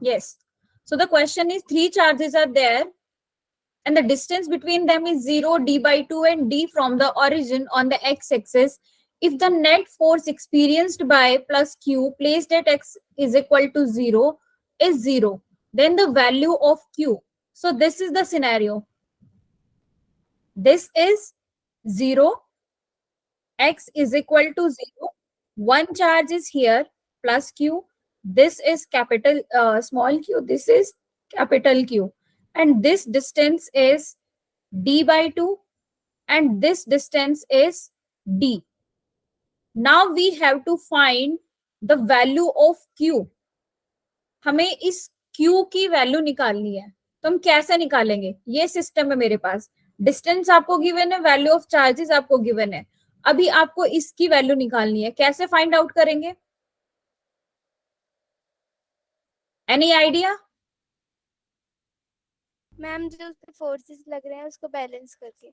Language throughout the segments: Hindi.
Yes. So the question is, three charges are there and the distance between them is 0, d by 2 and d from the origin on the x-axis. If the net force experienced by plus q placed at x is equal to 0 is 0, then the value of q. So this is the scenario. This is 0, x is equal to 0. One charge is here, plus q. This is capital small q. This is capital Q. And this distance is d by 2 and this distance is d. Now we have to find the value of q. हमें इस q की वैल्यू निकालनी है, तो हम कैसे निकालेंगे? ये सिस्टम है मेरे पास, डिस्टेंस आपको गिवन है, वैल्यू ऑफ चार्जेस आपको गिवन है, अभी आपको इसकी वैल्यू निकालनी है, कैसे फाइंड आउट करेंगे? Any idea? मैम जो उसपे फोर्सेस लग रहे हैं उसको बैलेंस करके।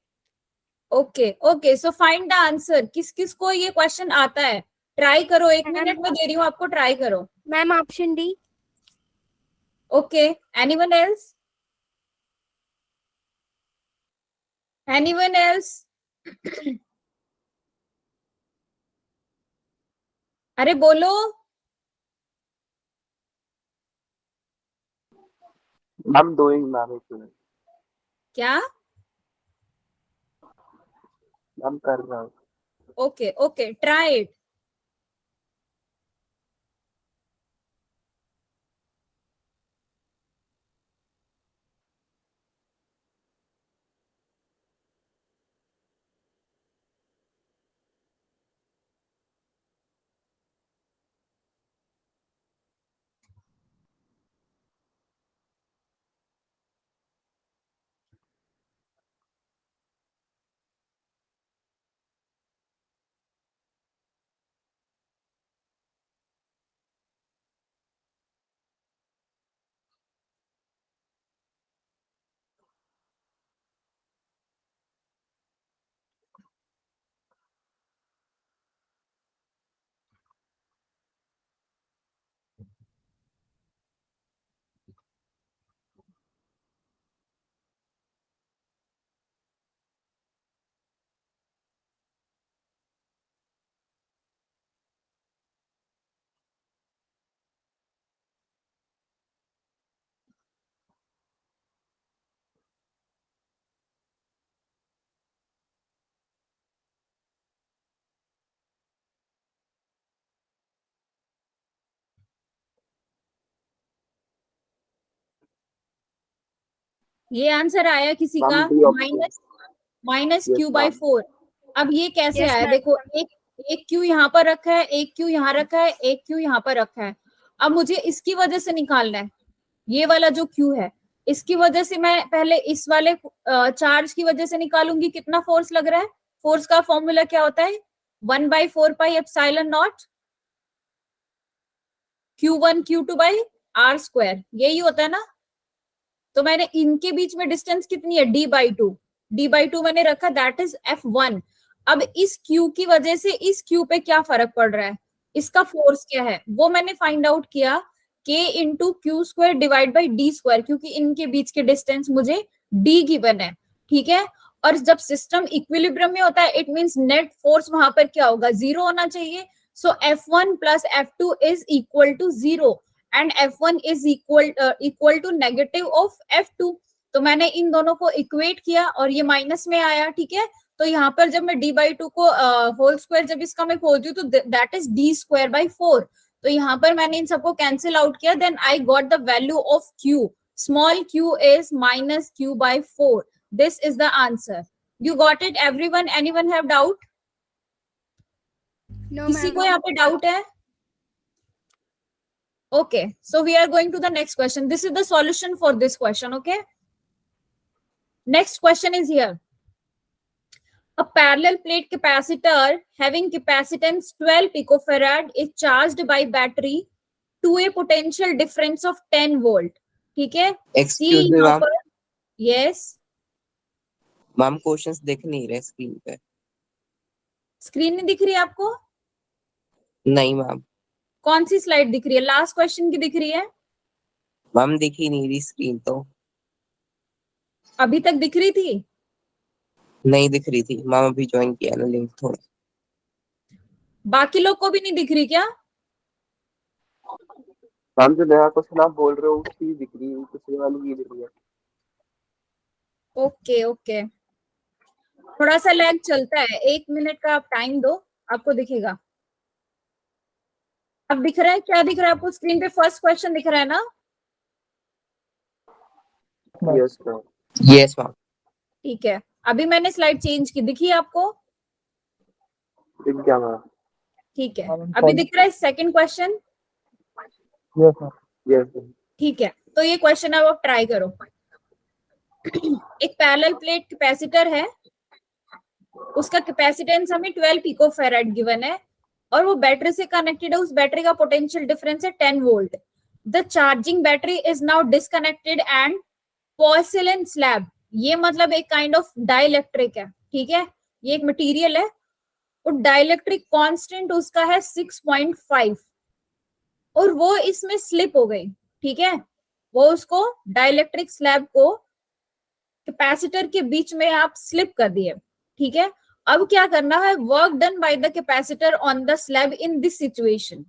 Okay okay, so find the answer. किस किस को ये क्वेश्चन आता है? ट्राई करो, 1 मिनट में दे रही हूँ आपको, ट्राई करो। Ma'am option D. Okay, anyone else? Anyone else? अरे बोलो। I'm doing, मैम एक मिनट। क्या? मैम कर रहा हूँ। Okay okay, try it. ये आंसर आया किसी का? Minus Yes, Q by ma'am. 4। अब ये कैसे Yes, आया? ma'am. देखो, एक क्यू यहाँ पर रखा है, एक क्यू यहाँ रखा है, एक क्यू यहाँ पर रखा है। अब मुझे इसकी वजह से निकालना है, ये वाला जो क्यू है, इसकी वजह से मैं पहले इस वाले चार्ज की वजह से निकालूंगी कितना फोर्स लग रहा है। फोर्स का फॉर्मूला क्या होता है? 1/4πε0 Q1 Q2 by are square, यही होता है ना। तो मैंने इनके बीच में डिस्टेंस कितनी है? d/2 मैंने रखा, दैट इज F1। अब इस Q की वजह से इस Q पे क्या फर्क पड़ रहा है, इसका फोर्स क्या है, वो मैंने फाइंड आउट किया, K into Q square divide by D square, क्योंकि इनके बीच के डिस्टेंस मुझे d गिवन है, ठीक है। और जब सिस्टम इक्विलिब्रियम में होता है, इट मींस नेट फोर्स वहां पर क्या होगा? 0 होना चाहिए। So F1 plus F2 is equal to 0 and F1 is equal to negative of F2। तो मैंने इन दोनों को इक्वेट किया और ये माइनस में आया, ठीक है। तो यहाँ पर जब मैं d/2 को होल स्क्वायर जब इसका मैं खोलती हूँ तो दैट इज d²/4। तो यहाँ पर मैंने इन सबको कैंसिल आउट किया, then I got the value of q। Small q is minus q/4। This is the answer. You got it everyone? Anyone have doubt? No, किसी को ma'am. यहाँ पे डाउट है? Okay, so we are going to the next question. This is the solution for this question, okay? Next question is here. A parallel plate capacitor having capacitance 12 picofarad is charged by battery to a potential difference of 10 volt. ठीक है? Excuse me, यहाँ ma'am. पर, yes, मैम क्वेश्चंस दिख नहीं रहे स्क्रीन पे। स्क्रीन नहीं दिख रही है आपको? नहीं मैम। कौन सी स्लाइड दिख रही है? लास्ट क्वेश्चन की दिख रही है? मैम दिख ही नहीं रही स्क्रीन तो। अभी तक दिख रही थी? नहीं दिख रही थी मैम, अभी ज्वाइन किया ना लिंक थोड़ा। बाकी लोग को भी नहीं दिख रही क्या? मैम जो नया क्वेश्चन आप बोल रहे हो उसकी दिख रही है, पिछले वाली की दिख रही है। ओके ओके, थोड़ा सा लैग चलता है, 1 मिनट का आप टाइम दो, आपको दिखेगा। अब दिख रहा है? क्या दिख रहा है आपको स्क्रीन पे? फर्स्ट क्वेश्चन दिख रहा है ना? Yes ma'am. Yes ma'am. ठीक है, अभी मैंने स्लाइड चेंज की, दिखी आपको? दिख गया मैम। ठीक है, अभी दिख रहा है second question? Yes ma'am. Yes ma'am. ठीक है, तो ये क्वेश्चन अब आप ट्राई करो। एक पैरेलल प्लेट कैपेसिटर है, उसका कैपेसिटेंस हमें 12 पिको फेराड गिवन है, और वो बैटरी से कनेक्टेड है। उस बैटरी का पोटेंशियल डिफरेंस है 10 volt. The charging battery is now disconnected and porcelain slab, ये मतलब एक काइंड ऑफ डाइलेक्ट्रिक है, ठीक है, ये एक मटेरियल है, और डाइलेक्ट्रिक कांस्टेंट उसका है 6.5, और वो इसमें स्लिप हो गई, ठीक है, वो उसको डाइलेक्ट्रिक स्लैब को कैपेसिटर के बीच में आप स्लिप कर दिए, ठीक है। अब क्या करना है? Work done by the capacitor on the slab in this situation.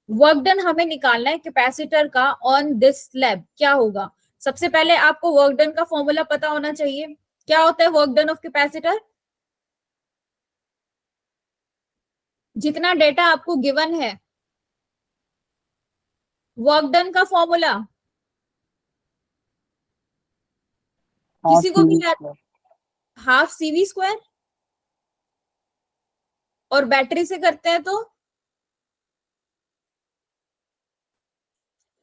Work done हमें निकालना है कैपेसिटर का ऑन दिस स्लैब। क्या होगा? सबसे पहले आपको वर्क डन का फॉर्मूला पता होना चाहिए। क्या होता है वर्क डन ऑफ कैपेसिटर? जितना डेटा आपको गिवन है, वर्क डन का फॉर्मूला किसी को भी याद? हाफ सीवी स्क्वायर, और बैटरी से करते हैं तो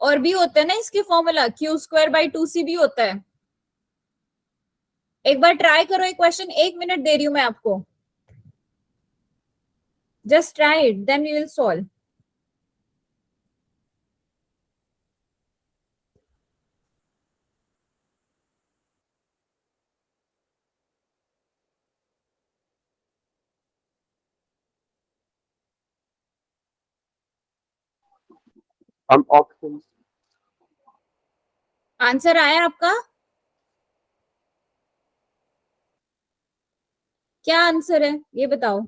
और भी होता है ना इसके formula, Q square by 2c भी होता है। एक बार ट्राई करो एक क्वेश्चन, 1 मिनट दे रही हूं मैं आपको, just try it, then we will solve. हम ऑप्शन आंसर आया आपका? क्या आंसर है ये बताओ।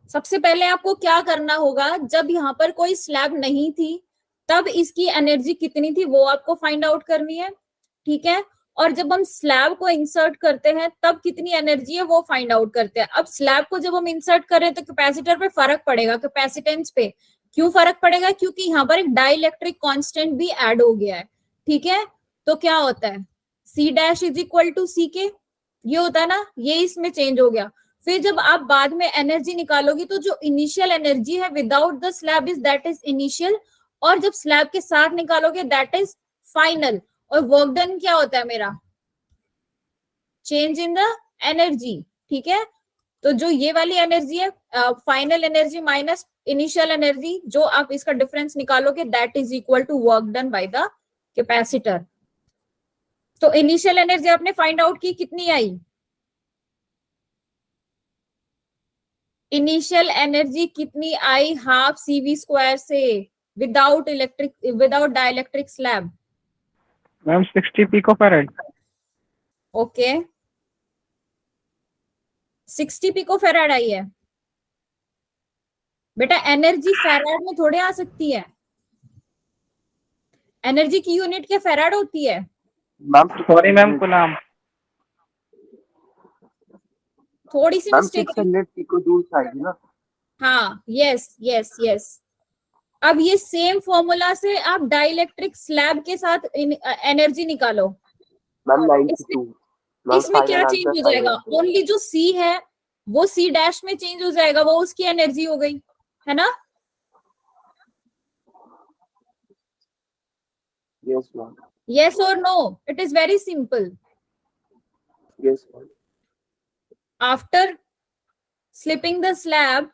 सबसे पहले आपको क्या करना होगा, जब यहाँ पर कोई स्लैब नहीं थी तब इसकी एनर्जी कितनी थी वो आपको फाइंड आउट करनी है, ठीक है। और जब हम स्लैब को इंसर्ट करते हैं तब कितनी एनर्जी है वो फाइंड आउट करते हैं। अब स्लैब को जब हम इंसर्ट करें तो कैपेसिटर पे फर्क पड़ेगा, कैपेसिटेंस पे। क्यों फर्क पड़ेगा? क्योंकि यहाँ पर एक डाइलेक्ट्रिक कांस्टेंट भी ऐड हो गया है, ठीक है। तो क्या होता है? C dash is equal to C K, ये होता है ना, ये इसमें चेंज हो गया। फिर जब आप बाद में एनर्जी निकालोगी तो जो इनिशियल एनर्जी है without the slab is that is initial, और जब स्लैब के साथ निकालोगे दैट इज फाइनल। और वर्क डन क्या होता है मेरा? चेंज इन द एनर्जी, ठीक है। तो जो ये वाली एनर्जी है final energy minus initial energy, जो आप इसका डिफरेंस निकालोगे that is equal to work done by the capacitor. तो इनिशियल एनर्जी आपने फाइंड आउट की, कितनी आई? इनिशियल एनर्जी कितनी आई? हाफ सीवी स्क्वायर से, without dielectric slab. Ma'am 60 pico farad. Okay, 60 pico farad आई है बेटा। एनर्जी फेराड में थोड़े आ सकती है, एनर्जी की यूनिट क्या फेराड होती है? मैम सॉरी मैम गुलाम। थोड़ी सी मैम मिस्टेक। 600 पिको जूल आएगी ना। हाँ, यस यस यस। अब ये सेम फॉर्मूला से आप डाइलेक्ट्रिक स्लैब के साथ एनर्जी निकालो। मैम 92। इसमें मैम इसमें क्या फाइनल चेंज आंसर हो जाएगा? 592। ओनली जो सी है वो सी डैश में चेंज हो जाएगा, वो उसकी एनर्जी हो गई, है ना। Yes ma'am. yes or no? It is very simple. Yes ma'am. After slipping the slab,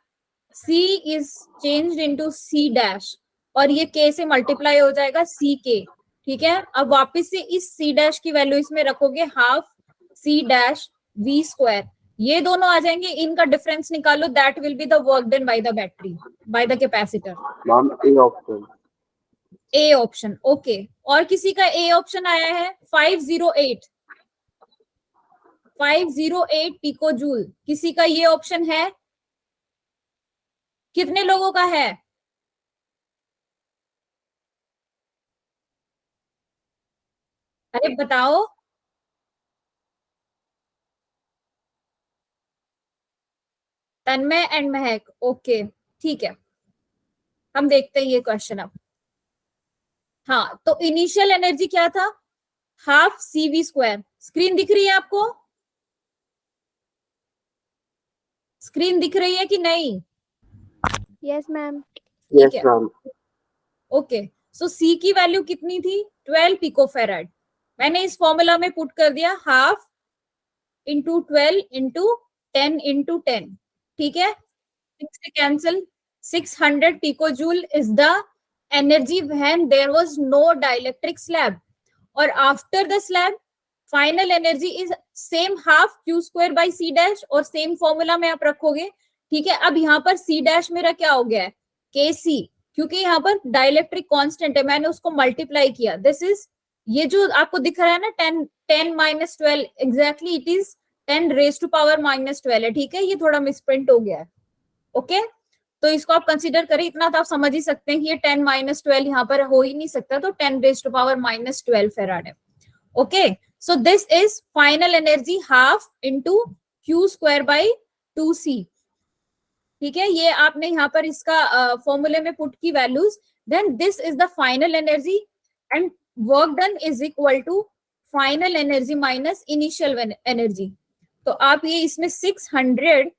c is changed into c dash, और ये k से मल्टीप्लाई हो जाएगा c के, ठीक है, अब वापस से इस सी डैश की वैल्यू इसमें रखोगे, half c dash v square, ये दोनों आ जाएंगे, इनका डिफरेंस निकालो, that will be the work done by the battery, by the capacitor. Ma'am A option. A option, okay. और किसी का ए ऑप्शन आया है 508 पिको जूल, किसी का ये ऑप्शन है? कितने लोगों का है? अरे बताओ। तन्मय एंड महक, ओके ठीक है, हम देखते हैं ये क्वेश्चन अब। हाँ, तो इनिशियल एनर्जी क्या था? Half c v square. Screen दिख रही है आपको? स्क्रीन दिख रही है कि नहीं? Yes ma'am. यस है। मैम। ओके, सो सी की वैल्यू कितनी थी? 12 पिकोफेराड। मैंने इस फॉर्मूला में पुट कर दिया हाफ इंटू 12 इंटू 10 इंटू 10, ठीक है, 6 से cancel, 600 picojule is the energy when there was no dielectric slab, और after the slab final energy is same half q square by c dash, और सेम फॉर्मूला में आप रखोगे, ठीक है। अब यहाँ पर c डैश मेरा क्या हो गया है? kc, क्योंकि यहाँ पर डाइलेक्ट्रिक कांस्टेंट है, मैंने उसको मल्टीप्लाई किया, दिस इज, ये जो आपको दिख रहा है ना 10 minus 12, exactly it is 10 raise to power minus 12 है, ठीक है, ये थोड़ा मिसप्रिंट हो गया है, ओके। तो इसको आप कंसीडर करें, इतना तो आप समझ ही सकते हैं कि ये 10 माइनस 12 यहाँ पर हो ही नहीं सकता, तो 10 raise to power minus 12 farad है, okay. So this is final energy half into Q square by 2c, ठीक है, ये आपने यहाँ पर इसका फॉर्मूले में पुट की values, then this is the final energy and work done is equal to final energy minus initial energy. तो आप ये इसमें 600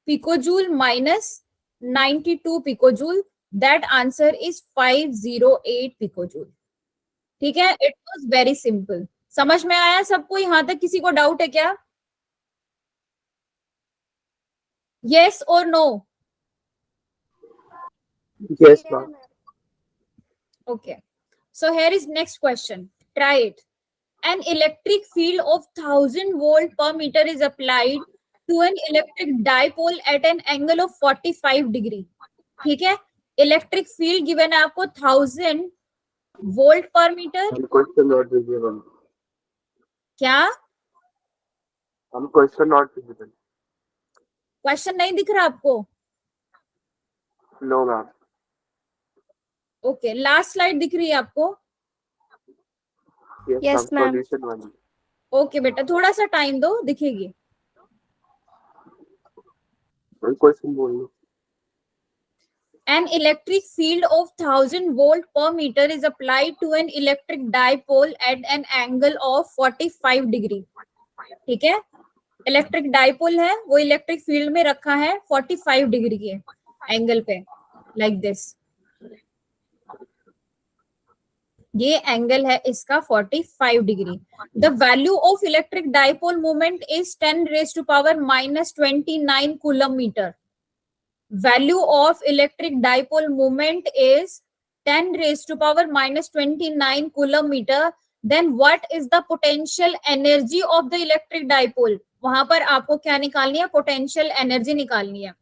picojoule minus 92 picojoule, that answer is 508 picojoule, ठीक है। इट वाज वेरी सिंपल, समझ में आया सबको? यहाँ तक किसी को डाउट है क्या? यस और no? Yes ma'am. Okay, so here is next question, try it. An electric field of 1000 volt per meter is applied to an electric dipole at an angle of 45 degree, ठीक है। इलेक्ट्रिक फील्ड गिवन है आपको 1000 वोल्ट पर मीटर, क्वेश्चन नॉट विजिबल। क्या क्वेश्चन नॉट विजिबल। क्वेश्चन नहीं दिख रहा आपको? No ma'am. Okay, last slide दिख रही है आपको? Yes, ma'am. सॉल्यूशन वाली। ओके बेटा, थोड़ा सा टाइम दो, दिखेगी। क्वेश्चन बोल लो। An electric field of 1000 volt per meter is applied to an electric dipole at an angle of 45 degree, ठीक है। इलेक्ट्रिक डाइपोल है, वो इलेक्ट्रिक फील्ड में रखा है 45 डिग्री के एंगल पे, लाइक दिस, ये एंगल है इसका 45 degree. The value of electric dipole moment is 10 raise to power minus 29 coulomb metre. Value of electric dipole moment is 10 raised to power minus 29 coulomb meter. Then what is the potential energy of the electric dipole? वहां पर आपको क्या निकालनी है? पोटेंशियल एनर्जी निकालनी है।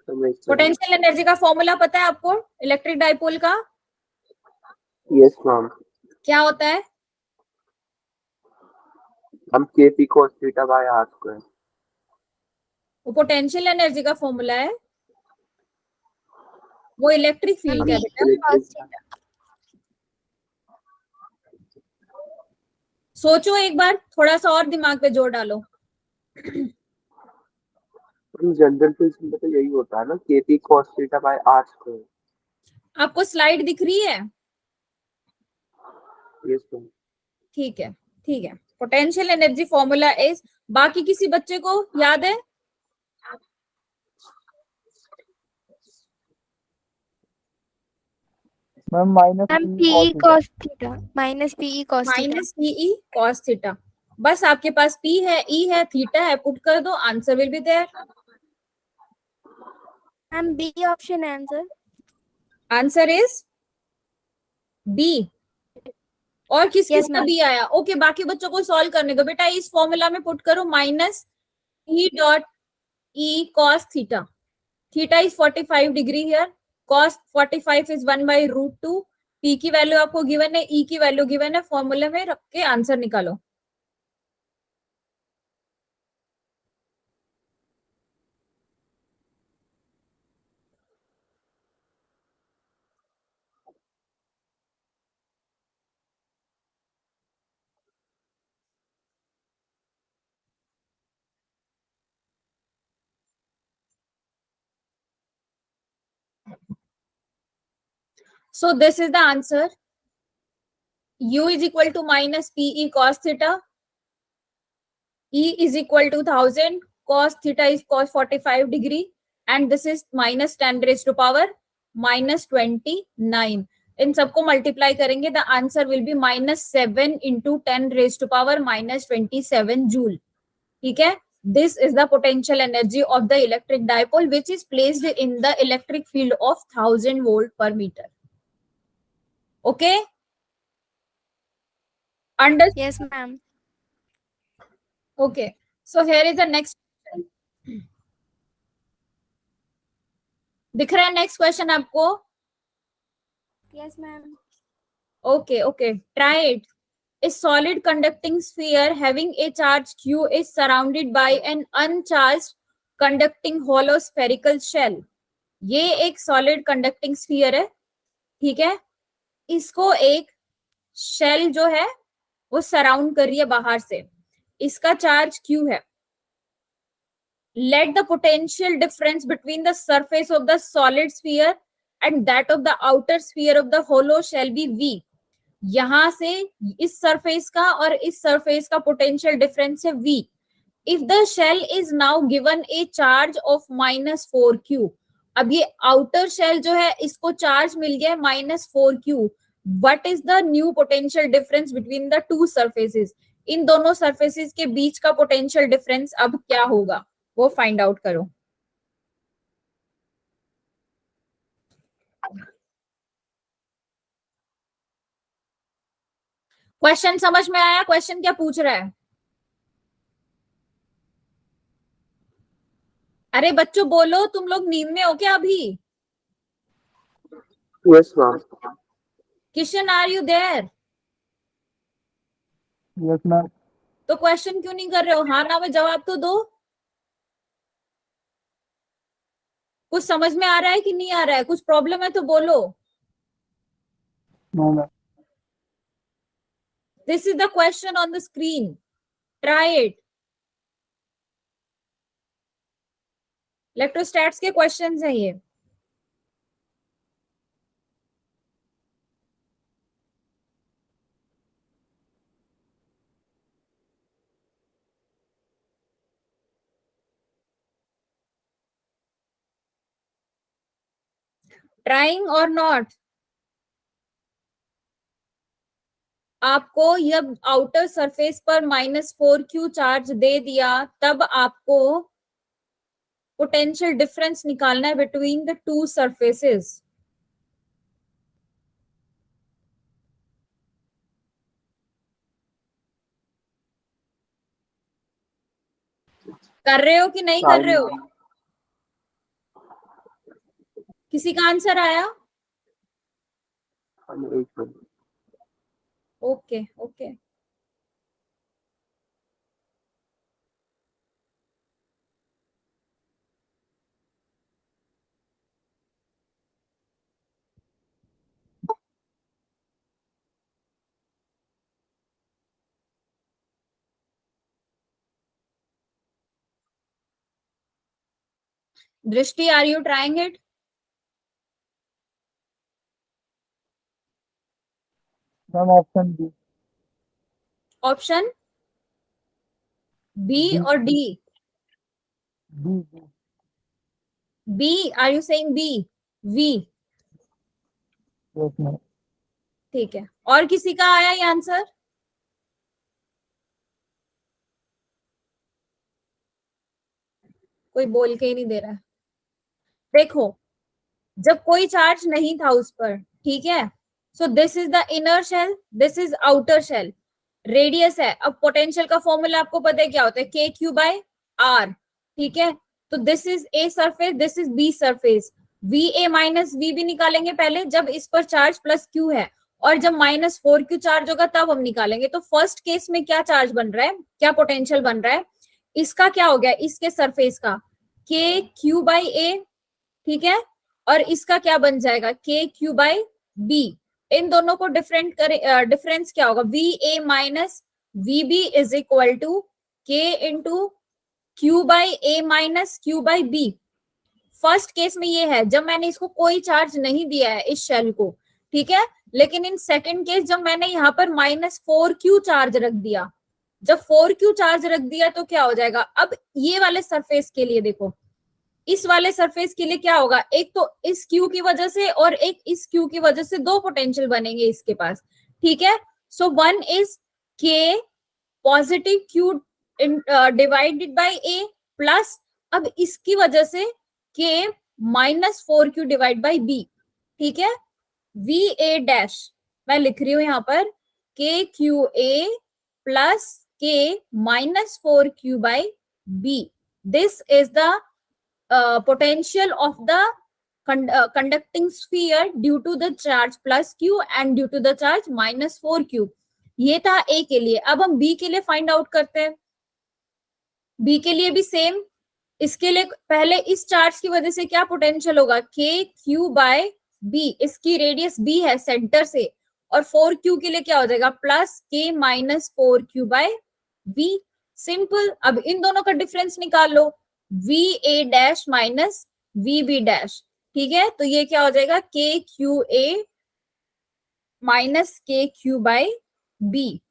पोटेंशियल एनर्जी का फॉर्मूला पता है आपको इलेक्ट्रिक डाइपोल का? Yes ma'am. क्या होता है? हम kp cos theta by r square। वो पोटेंशियल एनर्जी का फॉर्मूला है, वो इलेक्ट्रिक फील्ड का है बेटा। सोचो एक बार, थोड़ा सा और दिमाग पे जोर डालो। जनरल फिजिक्स में तो यही होता है ना, kp cos theta by r square। आपको स्लाइड दिख रही है? Yes ma'am. ठीक है, ठीक है। पोटेंशियल एनर्जी फॉर्मूला इज, बाकी किसी बच्चे को याद है? Ma'am minus ma'am PE cos theta minus PE cos theta। Minus PE cos theta, बस आपके पास पी है, ई है, थीटा है, पुट कर दो, answer will be there. Ma'am B option है आंसर। Answer is B. और किस Yes, किस का ma'am. बी आया? ओके, बाकी बच्चों को सॉल्व करने दो बेटा। इस फॉर्मूला में पुट करो minus E dot E cos theta. Theta is 45 degree here, cos 45 is 1/√2। P की वैल्यू आपको गिवन है, ई की वैल्यू गिवन है, फॉर्मूले में रख के आंसर निकालो। So this is the answer. U is equal to minus PE cos theta. E is equal to 1000. Cos theta is cos 45 degree. And this is minus 10 raised to power minus 29. इन सबको मल्टीप्लाई करेंगे, the answer will B -7 into 10 raised to power -27 joule. ठीक है, this is the potential energy of the electric dipole which is placed in the electric field of 1000 volt per meter. Okay, understood? Yes, ma'am. Okay, so here is the next question. दिख रहा है नेक्स्ट क्वेश्चन आपको? Yes, ma'am. Okay, okay, try it. A solid conducting sphere having a charge q is surrounded by an uncharged conducting hollow spherical shell. ये एक solid conducting sphere है, ठीक है, इसको एक शेल जो है वो सराउंड कर रही है बाहर से, इसका चार्ज q है. Let the potential difference between the surface of the solid sphere and that of the outer sphere of the hollow shell be v. यहां से इस सरफेस का और इस सरफेस का पोटेंशियल डिफरेंस है v. If the shell is now given a charge of -4q. अब ये आउटर शेल जो है इसको चार्ज मिल गया है -4q. What is the new potential difference between the two surfaces? इन दोनों सरफेसेस के बीच का पोटेंशियल डिफरेंस अब क्या होगा वो फाइंड आउट करो. क्वेश्चन समझ में आया? क्वेश्चन क्या पूछ रहा है? अरे बच्चों बोलो, तुम लोग नींद में हो क्या अभी? Yes, ma'am. Kishan, are you there? Yes, ma'am. तो क्वेश्चन क्यों नहीं कर रहे हो? हाँ ना में जवाब तो दो. कुछ समझ में आ रहा है कि नहीं आ रहा है? कुछ प्रॉब्लम है तो बोलो. No, ma'am. This is the question on the screen, try it. Electrostatics के क्वेश्चंस हैं ये. ट्राइंग और नॉट? आपको जब आउटर सरफेस पर -4q चार्ज दे दिया तब आपको पोटेंशियल डिफरेंस निकालना है बिटवीन द टू सरफेसेस. कर रहे हो कि नहीं कर रहे हो? किसी का आंसर आया? एक minute. Okay okay. Drishti, are you trying it? Ma'am, option B. Option B B. और D? B. B. B, are you saying B? V? Yes, ma'am. ठीक है. और किसी का आया ये आंसर? कोई बोल के ही नहीं दे रहा है. देखो, जब कोई चार्ज नहीं था उस पर, ठीक है। So this is the inner shell, this is outer shell, radius है। अब पोटेंशियल का फॉर्मूला आपको पता है क्या होता है, के क्यू बाय आर, ठीक है। तो this is A surface, this is B surface, V A minus V B निकालेंगे पहले जब इस पर चार्ज प्लस क्यू है, और जब -4q चार्ज होगा तब हम निकालेंगे। तो फर्स्ट केस में क्या चार्ज बन रहा है, क्या पोटेंशियल बन रहा है, इसका क्या हो गया, इसके सरफेस का के क्यू बाई ए, ठीक है। और इसका क्या बन जाएगा, के क्यू बाई बी। इन दोनों को डिफरेंस क्या होगा, V A minus V B is equal to K into q by A minus q by B. First case में ये है जब मैंने इसको कोई चार्ज नहीं दिया है इस शेल को, ठीक है। लेकिन इन सेकंड केस जब मैंने यहाँ पर -4q चार्ज रख दिया, जब 4q चार्ज रख दिया तो क्या हो जाएगा, अब ये वाले सरफेस के लिए देखो, इस वाले सरफेस के लिए क्या होगा, एक तो इस q की वजह से और एक इस q की वजह से दो पोटेंशियल बनेंगे इसके पास, ठीक है। So one is k positive q divided by a plus अब इसकी वजह से k -4q divide by b, ठीक है। वी ए डैश मैं लिख रही हूं यहाँ पर के क्यू ए प्लस के -4q by b. This is the potential of the conducting sphere due to the charge plus q and due to the charge -4q। ये था a के लिए। अब हम b के लिए फाइंड आउट करते हैं। b के लिए भी सेम, इसके लिए पहले इस चार्ज की वजह से क्या पोटेंशियल होगा, के क्यू बाय बी, इसकी रेडियस b है सेंटर से, और 4q के लिए क्या हो जाएगा, प्लस के -4q बाय बी। सिंपल। अब इन दोनों का डिफरेंस निकाल लो, V A dash minus V B dash, ठीक है। तो ये क्या हो जाएगा, K q A minus K q by B,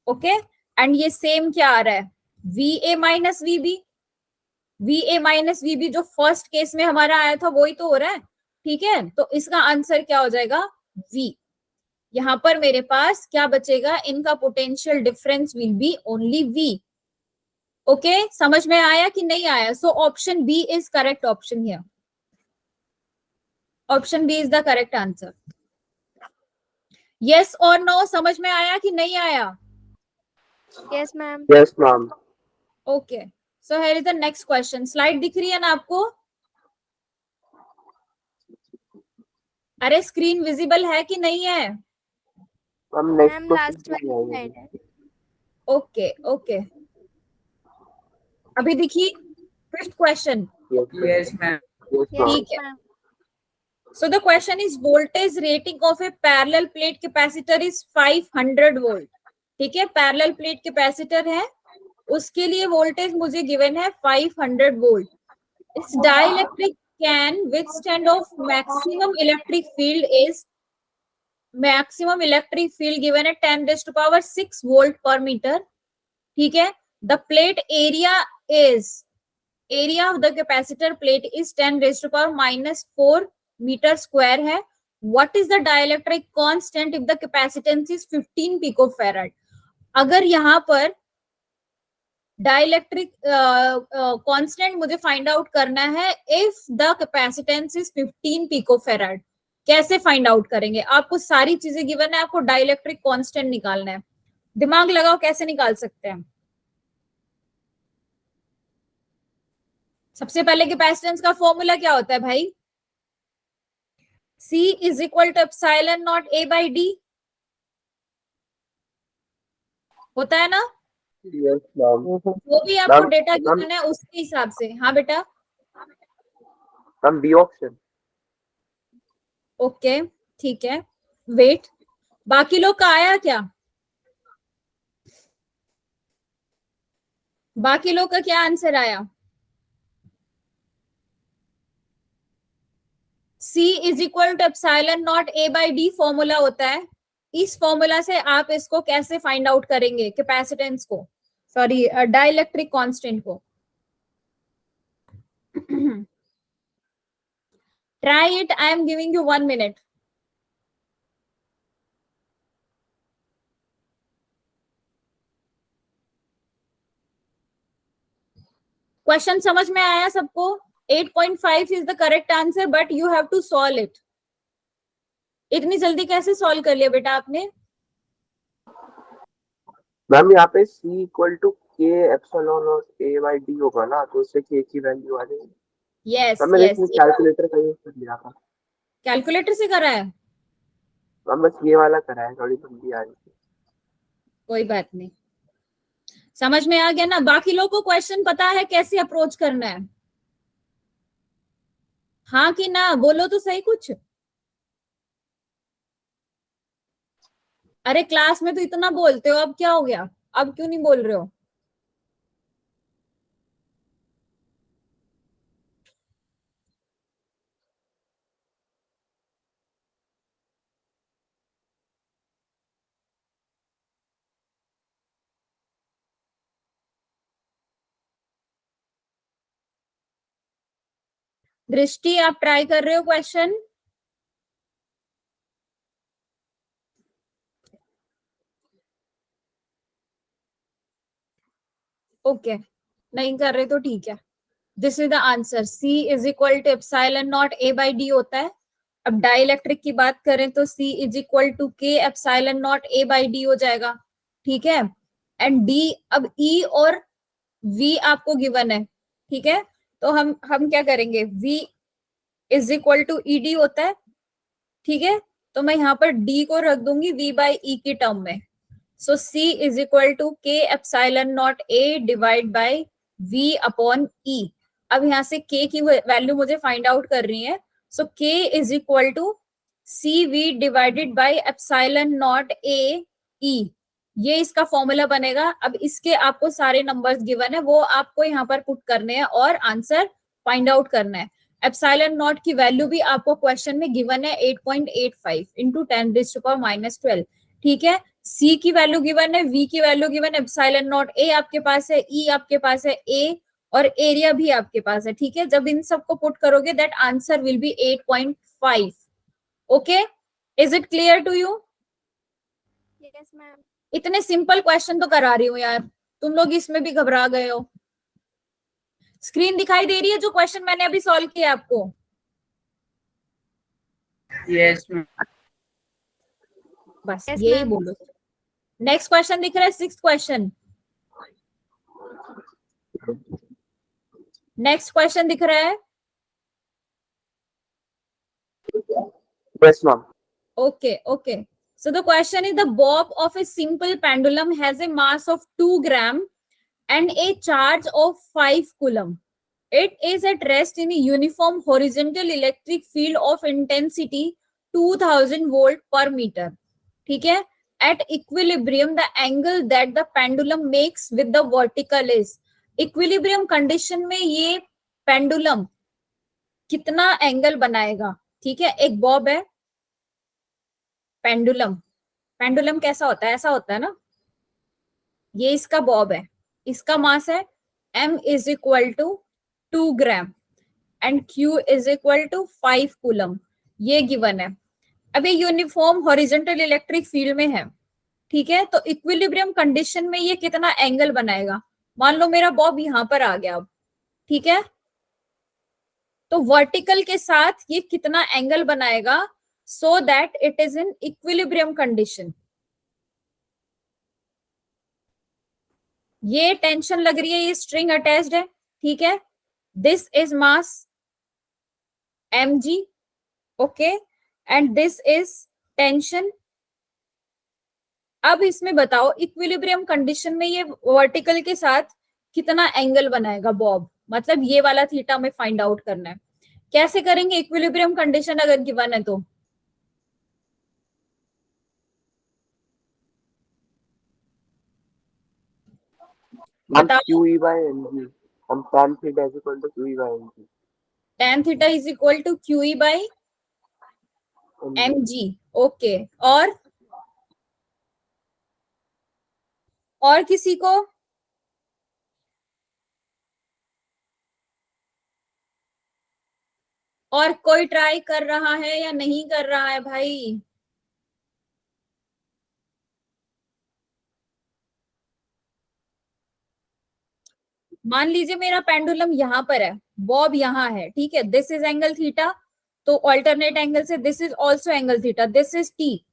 okay. And ये सेम क्या आ रहा है, V A minus V B, V A minus V B जो फर्स्ट केस में हमारा आया था वही तो हो रहा है, ठीक है। तो इसका आंसर क्या हो जाएगा, वी। यहां पर मेरे पास क्या बचेगा, इनका potential difference will be only V. Okay, समझ में आया कि नहीं आया। So option B is correct option here, option B is the correct answer. Yes और नो, समझ में आया कि नहीं आया। Yes ma'am. Yes ma'am. Okay, so here is the next question. Slide दिख रही है ना आपको, अरे स्क्रीन विजिबल है कि नहीं है। हम नेक्स्ट मैम क्वेश्चन लास्ट पे वाली जाएंगे। स्लाइड है। ओके ओके, अभी देखिए fifth question. Yes ma'am. Yes ठीक है। Ma'am. So the question is voltage rating of a parallel plate capacitor is 500 volt, ठीक है। पैरेलल प्लेट कैपेसिटर है, उसके लिए वोल्टेज मुझे गिवन है 500 वोल्ट। इस dielectric can withstand of maximum electric field is, maximum electric field given है 10⁶ volt per meter, ठीक है। The plate area is, area of the capacitor plate is 10⁻⁻4 metre square है। What is the dielectric constant if the capacitance is 15 picofarad? अगर यहाँ पर डाइलेक्ट्रिक कांस्टेंट मुझे फाइंड आउट करना है if the capacitance is 15 picofarad, कैसे फाइंड आउट करेंगे, आपको सारी चीजें गिवन है, आपको डाइलेक्ट्रिक कांस्टेंट निकालना है। दिमाग लगाओ कैसे निकाल सकते हैं। सबसे पहले कैपेसिटेंस का फॉर्मूला क्या होता है भाई, C is equal to epsilon naught A by D, होता है ना। Yes ma'am. वो भी आपको डेटा गिवन है उसके हिसाब से। हाँ बेटा, मैम बी ऑप्शन। ओके ठीक है, वेट, बाकी लोग का आया क्या, बाकी लोग का क्या आंसर आया। C is equal to epsilon naught A by D formula होता है। इस फॉर्मूला से आप इसको कैसे फाइंड आउट करेंगे, कैपेसिटेंस को, सॉरी डाइलेक्ट्रिक कांस्टेंट को। Try it, I am giving you 1 minute. Question समझ में आया सबको। 8.5 is the correct answer, but you have to solve it. इतनी जल्दी कैसे सॉल्व कर लिया बेटा आपने? मैम यहाँ पे c equal to k epsilon और a बाई d होगा ना, तो उससे k की वैल्यू आ जाएगी। यस मैम मैंने यस, इसमें कैलकुलेटर का यूज कर लिया था। कैलकुलेटर से करा है, मैम बस ये वाला करा है, थोड़ी जल्दी आ रही थी। कोई बात नहीं, समझ में आ गया ना? बाकी लोगों को क्वेश्चन पता है कैसे अप्रोच करना है? हाँ कि ना, बोलो तो सही कुछ। अरे क्लास में तो इतना बोलते हो, अब क्या हो गया? अब क्यों नहीं बोल रहे हो? दृष्टि, आप ट्राई कर रहे हो क्वेश्चन? ओके, नहीं कर रहे तो ठीक है। This is the answer, C is equal to epsilon naught A by D होता है। अब डाइलेक्ट्रिक की बात करें तो C is equal to K epsilon naught A by D हो जाएगा, ठीक है। एंड डी, अब ई और वी आपको गिवन है, ठीक है, तो हम क्या करेंगे, V is equal to E D होता है, ठीक है, तो मैं यहाँ पर डी को रख दूंगी वी बाई ई की टर्म में। So C is equal to K epsilon naught A divide by V upon E. अब यहाँ से के की वैल्यू मुझे फाइंड आउट कर रही है, so K is equal to C V divided by epsilon naught A E, ये इसका फॉर्मूला बनेगा। अब इसके आपको सारे नंबर्स गिवन है, वो आपको यहाँ पर पुट करने हैं और आंसर फाइंड आउट करना है। एप्सिलॉन नॉट की वैल्यू भी आपको क्वेश्चन में गिवन है 8.85 इंटू 10⁻12, ठीक है। सी की वैल्यू गिवन है, वी की वैल्यू गिवन है, एप्सिलॉन नॉट ए आपके पास है, ई आपके पास है, ए और एरिया भी आपके पास है, ठीक है। जब इन सबको पुट करोगे that answer will be 8.5। Okay, is it clear to you? Yes ma'am. इतने सिंपल क्वेश्चन तो करा रही हूँ यार, तुम लोग इसमें भी घबरा गए हो। स्क्रीन दिखाई दे रही है जो क्वेश्चन मैंने अभी सॉल्व किया आपको? यस बस Yes, यही ma'am. बोलो। नेक्स्ट क्वेश्चन दिख रहा है, 6th क्वेश्चन। नेक्स्ट क्वेश्चन दिख रहा है? Yes ma'am. Okay, okay. So the question is, the bob of a simple pendulum has a mass of 2 gram and a charge of 5 coulomb. It is at rest in a uniform horizontal electric field of intensity 2000 volt per meter. ठीक है? At equilibrium, the angle that the pendulum makes with the vertical is. Equilibrium condition में ये pendulum कितना एंगल बनाएगा? ठीक है, एक बॉब है, पेंडुलम। पेंडुलम कैसा होता है? ऐसा होता है ना, ये इसका बॉब है, इसका मास है m is equal to 2 gram and q is equal to 5 coulomb, ये गिवन है। अब ये यूनिफॉर्म हॉरिजॉन्टल इलेक्ट्रिक फील्ड में है, ठीक है, तो इक्विलिब्रियम कंडीशन में ये कितना एंगल बनाएगा? मान लो मेरा बॉब यहां पर आ गया अब, ठीक है, तो वर्टिकल के साथ ये कितना एंगल बनाएगा so that it is in equilibrium condition. ये टेंशन लग रही है, ये स्ट्रिंग अटैच्ड है, ठीक है, this is mass mg, okay, and this is tension. अब इसमें बताओ इक्विलिब्रियम कंडीशन में ये वर्टिकल के साथ कितना एंगल बनाएगा बॉब, मतलब ये वाला थीटा में फाइंड आउट करना है। कैसे करेंगे इक्विलिब्रियम कंडीशन अगर गिवन है तो? मैम बताओ। QE by mg, हम tan theta is equal to QE by mg। tan theta is equal to QE by mg, okay. और किसी को? और कोई ट्राई कर रहा है या नहीं कर रहा है भाई? मान लीजिए मेरा पेंडुलम यहां पर है, बॉब यहाँ है, ठीक है, दिस इज एंगल थीटा, तो ऑल्टरनेट एंगल से this is also angle theta, this is T.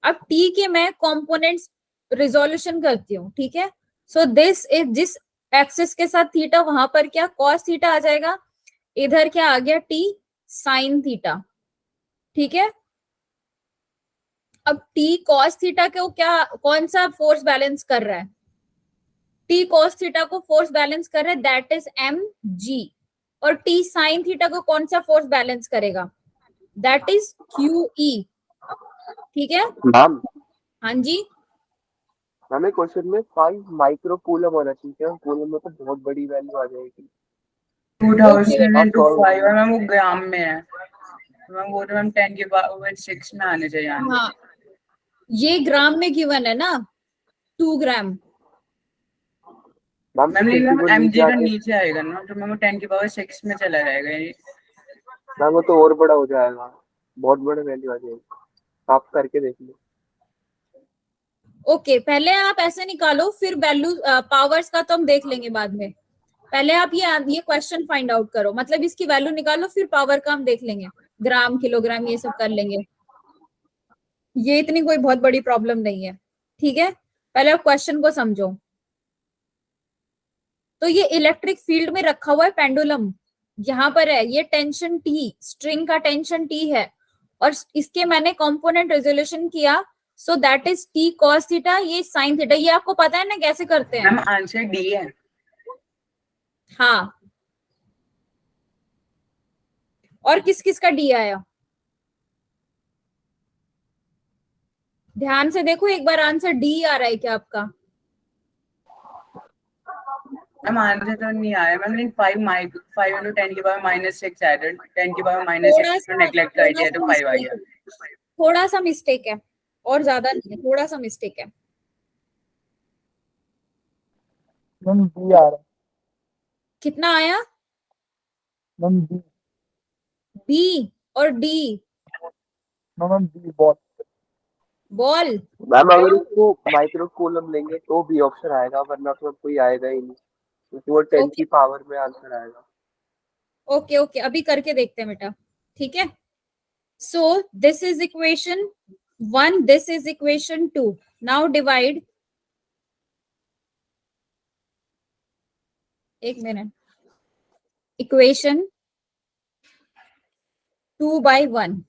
अब टी के मैं कंपोनेंट्स रिजोल्यूशन करती हूँ, ठीक है। सो दिस इज, जिस एक्सिस के साथ थीटा, वहां पर क्या कॉस थीटा आ जाएगा, इधर क्या आ गया टी साइन थीटा, ठीक है। अब टी कॉस थीटा को क्या, कौन सा फोर्स बैलेंस कर रहा है, टी कॉस थीटा को फोर्स बैलेंस कर रहा है, दैट इज एम जी। और टी साइन थीटा को कौन सा फोर्स बैलेंस करेगा, दैट इज क्यू ई, ठीक है। मैम हाँ जी, हमें क्वेश्चन में 5 माइक्रो कूलम होना चाहिए, कूलम में तो बहुत बड़ी वैल्यू आ जाएगी। 2000 आप into solve 5 है मैम, वो ग्राम में है मैम, वो तो मैम 10 के पावर 6 में आने चाहिए आंसर। हाँ ये ग्राम में गिवन है ना, 2 ग्राम। मैम मैम नहीं किसी मैम, को mg नीचे तो आके नीचे आएगा ना, तो मैम 10 की पावर 6 में चला जाएगा ये। मैम वो तो और बड़ा हो जाएगा, बहुत बड़ा वैल्यू आ जाएगी, आप करके देख लो। ओके पहले आप ऐसे निकालो, फिर वैल्यू पावर्स का तो हम देख लेंगे बाद में। पहले आप ये क्वेश्चन फाइंड आउट करो, मतलब इसकी वैल्यू निकालो, फिर पावर का हम देख लेंगे, ग्राम किलोग्राम ये सब कर लेंगे, ये इतनी कोई बहुत बड़ी प्रॉब्लम नहीं है, ठीक है। पहले आप क्वेश्चन को समझो। तो ये इलेक्ट्रिक फील्ड में रखा हुआ है पेंडुलम, यहाँ पर है, ये टेंशन टी, स्ट्रिंग का टेंशन टी है, और इसके मैंने कंपोनेंट रेजोल्यूशन किया, so that is T cos theta, ये साइन थीटा, ये आपको पता है ना कैसे करते हैं। मैम आंसर डी है। हाँ, और किस किस का डी आया, ध्यान से देखो एक बार, आंसर डी आ रहा है क्या आपका। मैम आंसर तो नहीं आया मैम, लेकिन 5 into 10 की पावर -6 आया था, 10 की पावर -6 तो नेग्लेक्ट कर दिया तो 5 आ गया। थोड़ा सा मिस्टेक है, और ज्यादा नहीं है, थोड़ा सा मिस्टेक है। मैम डी आ रहा है। कितना आया, मैम डी। बी और D, ma'am D ball. Ball. Ma'am अगर इसको माइक्रो कूलम लेंगे तो भी ऑप्शन आएगा, वरना तो कोई आएगा ही नहीं, क्योंकि वो 10 ओके की पावर में आंसर आएगा। ओके ओके, अभी करके देखते हैं बेटा, ठीक है। So this is equation 1, this is equation 2, now divide, एक मिनट, इक्वेशन 2/1,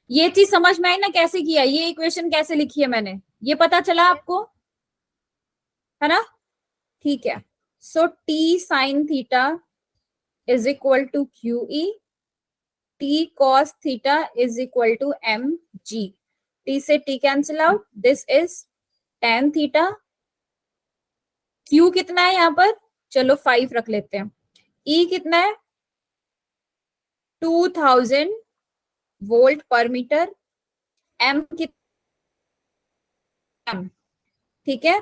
ये चीज समझ में आई ना कैसे किया, ये इक्वेशन कैसे लिखी है मैंने, ये पता चला आपको, है ना, ठीक है। So T sine theta is equal to q E, T cos theta is equal to m g, T से T cancel out, this is tan theta, q कितना है यहाँ पर, चलो 5 रख लेते हैं, ई कितना है 2000 वोल्ट पर मीटर, एम कितना, ठीक है।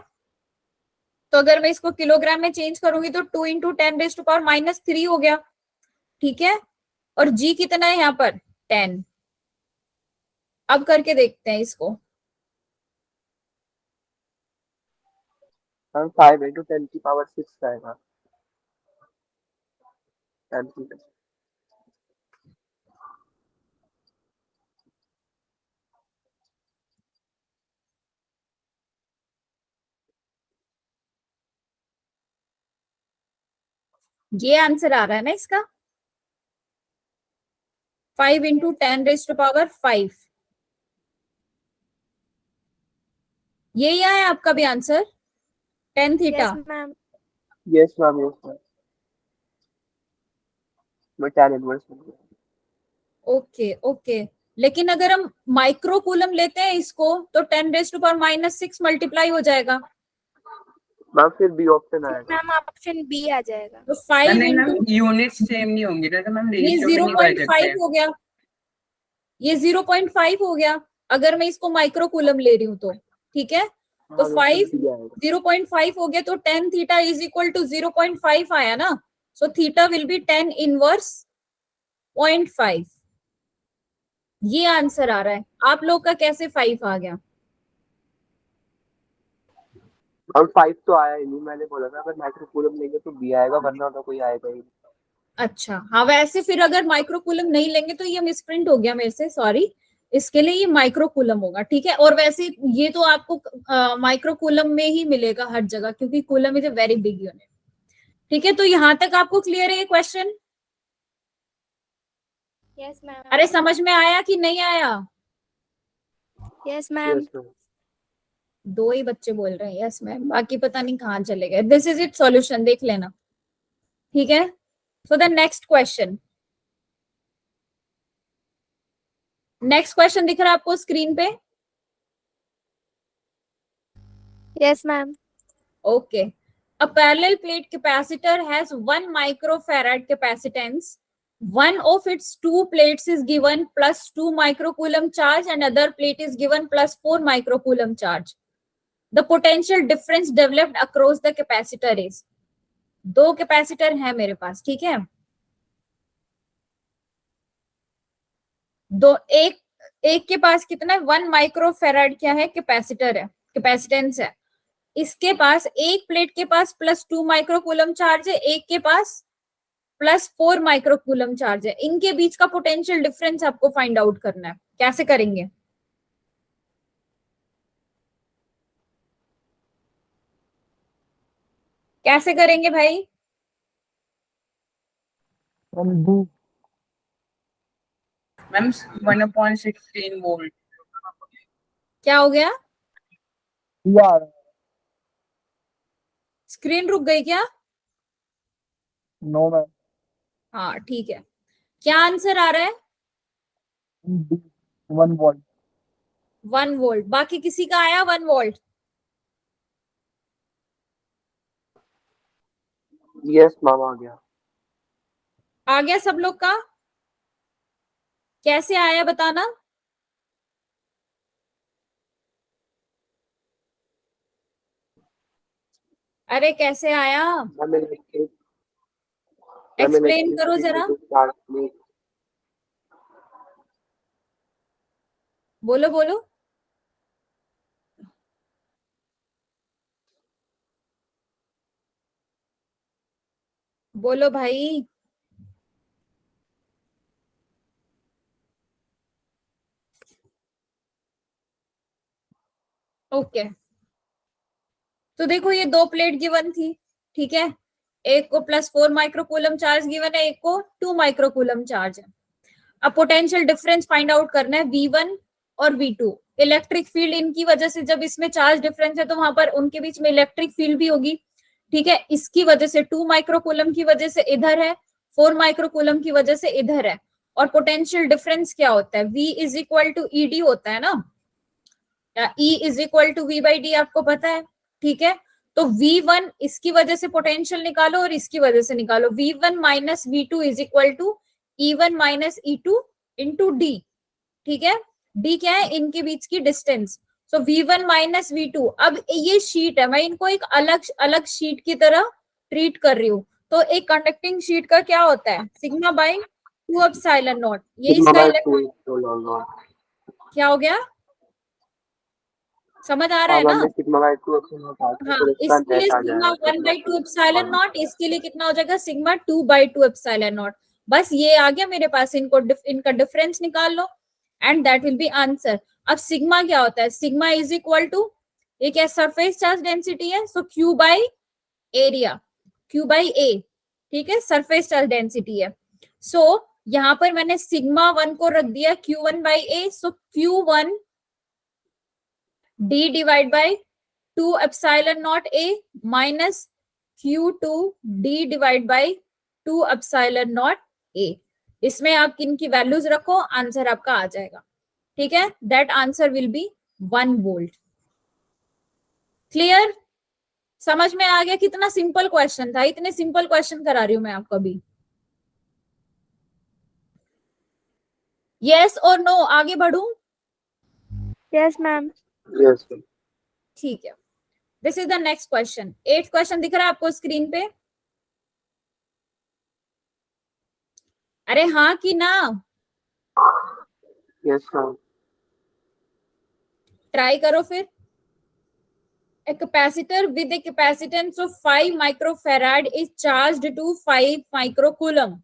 तो अगर मैं इसको किलोग्राम में चेंज करूंगी तो 2 into 10⁻³ हो गया, ठीक है। और जी कितना है यहाँ पर 10, अब करके देखते हैं इसको, मैम 5 into 10 की पावर 6 आएगा, 10 की। ये आंसर आ रहा है ना इसका, 5 into 10⁵, ये यहाँ है आपका भी answer, tan theta. Yes ma'am. Yes ma'am, yes ma'am, मैं tan इनवर्स में हूँ। ओके ओके, लेकिन अगर हम माइक्रो कूलम लेते हैं इसको तो 10⁻⁻6 मल्टीप्लाई हो जाएगा, मैम फिर बी ऑप्शन आएगा। मैम ऑप्शन बी आ जाएगा। तो मैम 5 नहीं मैम, into, यूनिट सेम नहीं होंगी ना, तो मैम ये रेशियो में नहीं बढ़ सकते 0.5 हो गया, ये 0.5 हो गया, अगर मैं इसको माइक्रो कूलम ले रही हूँ तो, ठीक है। तो हाँ, तो 5 फिर बी आएगा। 0.5 हो गया, तो tan theta is equal to 0.5 आया ना, so theta will be tan inverse 0.5, ये आंसर आ रहा है। आप लोग का कैसे 5 आ गया, और 5 तो आया ही नहीं, मैंने बोला था अगर माइक्रो कूलम लेंगे तो बी आएगा, वरना तो कोई आएगा ही नहीं। अच्छा हाँ, वैसे फिर अगर माइक्रोकूलम नहीं लेंगे तो ये मिसप्रिंट हो गया मेरे से, सॉरी। इसके लिए ये माइक्रोकूलम होगा, ठीक है। और वैसे ये तो आपको माइक्रोकूलम में ही मिलेगा हर जगह, क्योंकि coulomb is a very big unit, ठीक है। तो यहाँ तक आपको क्लियर है ये क्वेश्चन? Yes ma'am. अरे समझ में आया कि नहीं आया? Yes ma'am. Yes ma'am. दो ही बच्चे बोल रहे हैं यस मैम, बाकी पता नहीं कहाँ चले गए। दिस इज इट सॉल्यूशन, देख लेना, ठीक है। So the next question, next question दिख रहा है आपको स्क्रीन पे? Yes ma'am. Okay. A parallel plate capacitor has 1 microfarad capacitance. One of its two plates is given plus 2 microcoulomb charge and other plate is given plus 4 microcoulomb charge. The potential difference developed across the capacitor is, दो कैपेसिटर है मेरे पास, ठीक है। दो एक के पास कितना है, 1 माइक्रोफेराड क्या है, कैपेसिटर है, कैपेसिटेंस है। इसके पास एक प्लेट के पास प्लस 2 माइक्रोकूलम चार्ज है, एक के पास प्लस 4 माइक्रोकूलम चार्ज है। इनके बीच का पोटेंशियल डिफरेंस आपको फाइंड आउट करना है। कैसे करेंगे? कैसे करेंगे भाई? Ma'am D. Ma'am 1/16 volt. क्या हो गया? डी आ रहा है। स्क्रीन रुक गई क्या? No ma'am. हाँ ठीक है। क्या आंसर आ रहा है? D 1 volt. 1 वोल्ट। बाकी किसी का आया 1 वोल्ट? यस मैम आ गया। आ गया सब लोग का? कैसे आया बताना। अरे कैसे आया, मैम इलेक्ट्रिक एक्सप्लेन करो जरा, चार्ज में बोलो बोलो। बोलो भाई। ओके तो देखो, ये दो प्लेट गिवन थी, ठीक है। एक को प्लस 4 माइक्रोकूलम चार्ज गिवन है, एक को 2 माइक्रोकूलम चार्ज है। अब पोटेंशियल डिफरेंस फाइंड आउट करना है, V1 और V2। इलेक्ट्रिक फील्ड इनकी वजह से, जब इसमें चार्ज डिफरेंस है तो वहां पर उनके बीच में इलेक्ट्रिक फील्ड भी होगी, ठीक है। इसकी वजह से 2 माइक्रोकूलम की वजह से इधर है, 4 माइक्रोकूलम की वजह से इधर है। और पोटेंशियल डिफरेंस क्या होता है, V is equal to E D होता है ना, E is equal to V by डी, आपको पता है, ठीक है। तो V1 इसकी वजह से पोटेंशियल निकालो और इसकी वजह से निकालो। V1 minus V2 is equal to E1 minus E2 into D, ठीक है। डी क्या है, इनके बीच की डिस्टेंस। सो V1 माइनस V2। अब ये शीट है, मैं इनको एक अलग अलग शीट की तरह ट्रीट कर रही हूँ। तो एक कंडक्टिंग शीट का क्या होता है, सिग्मा बाई 2 एप्सिलॉन नॉट। ये सिग्मा इसका बाय 2 एप्सिलॉन नॉट। क्या हो गया, समझ आ रहा हाँ है ना? Ma'am sigma bye 2 epsilon not आता है, हाँ, फिर इसका इसके लिए नेट आ सिग्मा जाएगा 1 बाई 2 एप्सिलॉन और नॉट, इसके लिए कितना हो जाएगा, सिग्मा 2 बाई 2 एप्सिलॉन नॉट। बस ये आ गया मेरे पास, इनका डिफरेंस निकाल लो and that will be answer. अब सिग्मा क्या होता है, सिग्मा इज इक्वल टू, ये क्या सरफेस चार्ज डेंसिटी है, so q by area, q by A, ठीक है, सरफेस चार्ज डेंसिटी है। सो यहाँ पर मैंने सिग्मा 1 को रख दिया Q1 by A, so Q1 D divide by 2 epsilon naught A minus Q2 D divide by 2 epsilon naught ए। इसमें आप किन की वैल्यूज रखो, आंसर आपका आ जाएगा, ठीक है। That answer will B 1 volt. Clear, समझ में आ गया? कितना सिंपल क्वेश्चन था, इतने सिंपल क्वेश्चन करा रही हूं मैं आपको अभी। यस और नो, आगे बढ़ूं? Yes ma'am. यस ठीक है, this is the next question. 8th question दिख रहा है आपको स्क्रीन पे? अरे हाँ कि ना? Yes ma'am. ट्राई करो फिर। A capacitor with a capacitance of 5 microfarad is charged to 5 microcoulomb.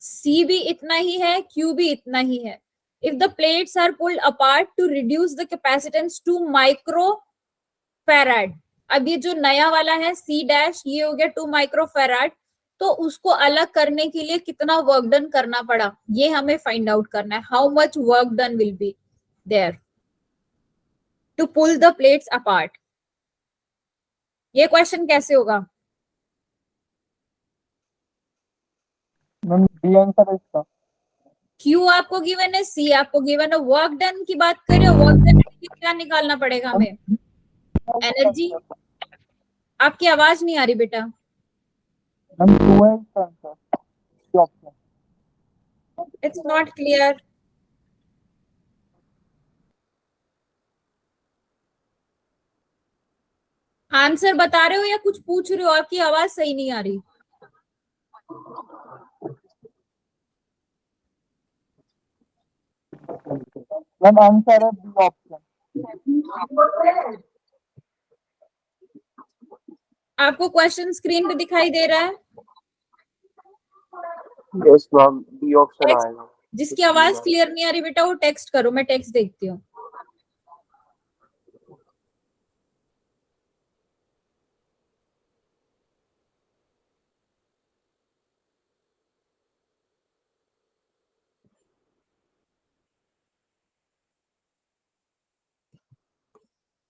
C भी इतना ही है, Q भी इतना ही है. If the plates are pulled apart to reduce the capacitance to microfarad, अब ये जो नया वाला है C डैश, ये हो गया 2 माइक्रोफैराड, तो उसको अलग करने के लिए कितना वर्क डन करना पड़ा, ये हमें फाइंड आउट करना है. How much work done will be there to pull the plates apart. ये क्वेश्चन कैसे होगा? मैम डी आंसर है इसका. Q आपको गिवन है, C आपको गिवन है. वर्क डन की बात करें, वर्क डन के लिए क्या निकालना पड़ेगा हमें? एनर्जी. आपकी आवाज नहीं आ रही बेटा. मैम 2 है इसका answer. Option. It's not clear. Answer बता रहे हो या कुछ पूछ रहे हो? आपकी आवाज सही नहीं आ रही. मैम आंसर है बी ऑप्शन. आपको क्वेश्चन स्क्रीन पे दिखाई दे रहा है? यस मैम, बी ऑप्शन आएगा. जिसकी आवाज क्लियर नहीं आ रही बेटा वो टेक्स्ट करो, मैं टेक्स्ट देखती हूँ.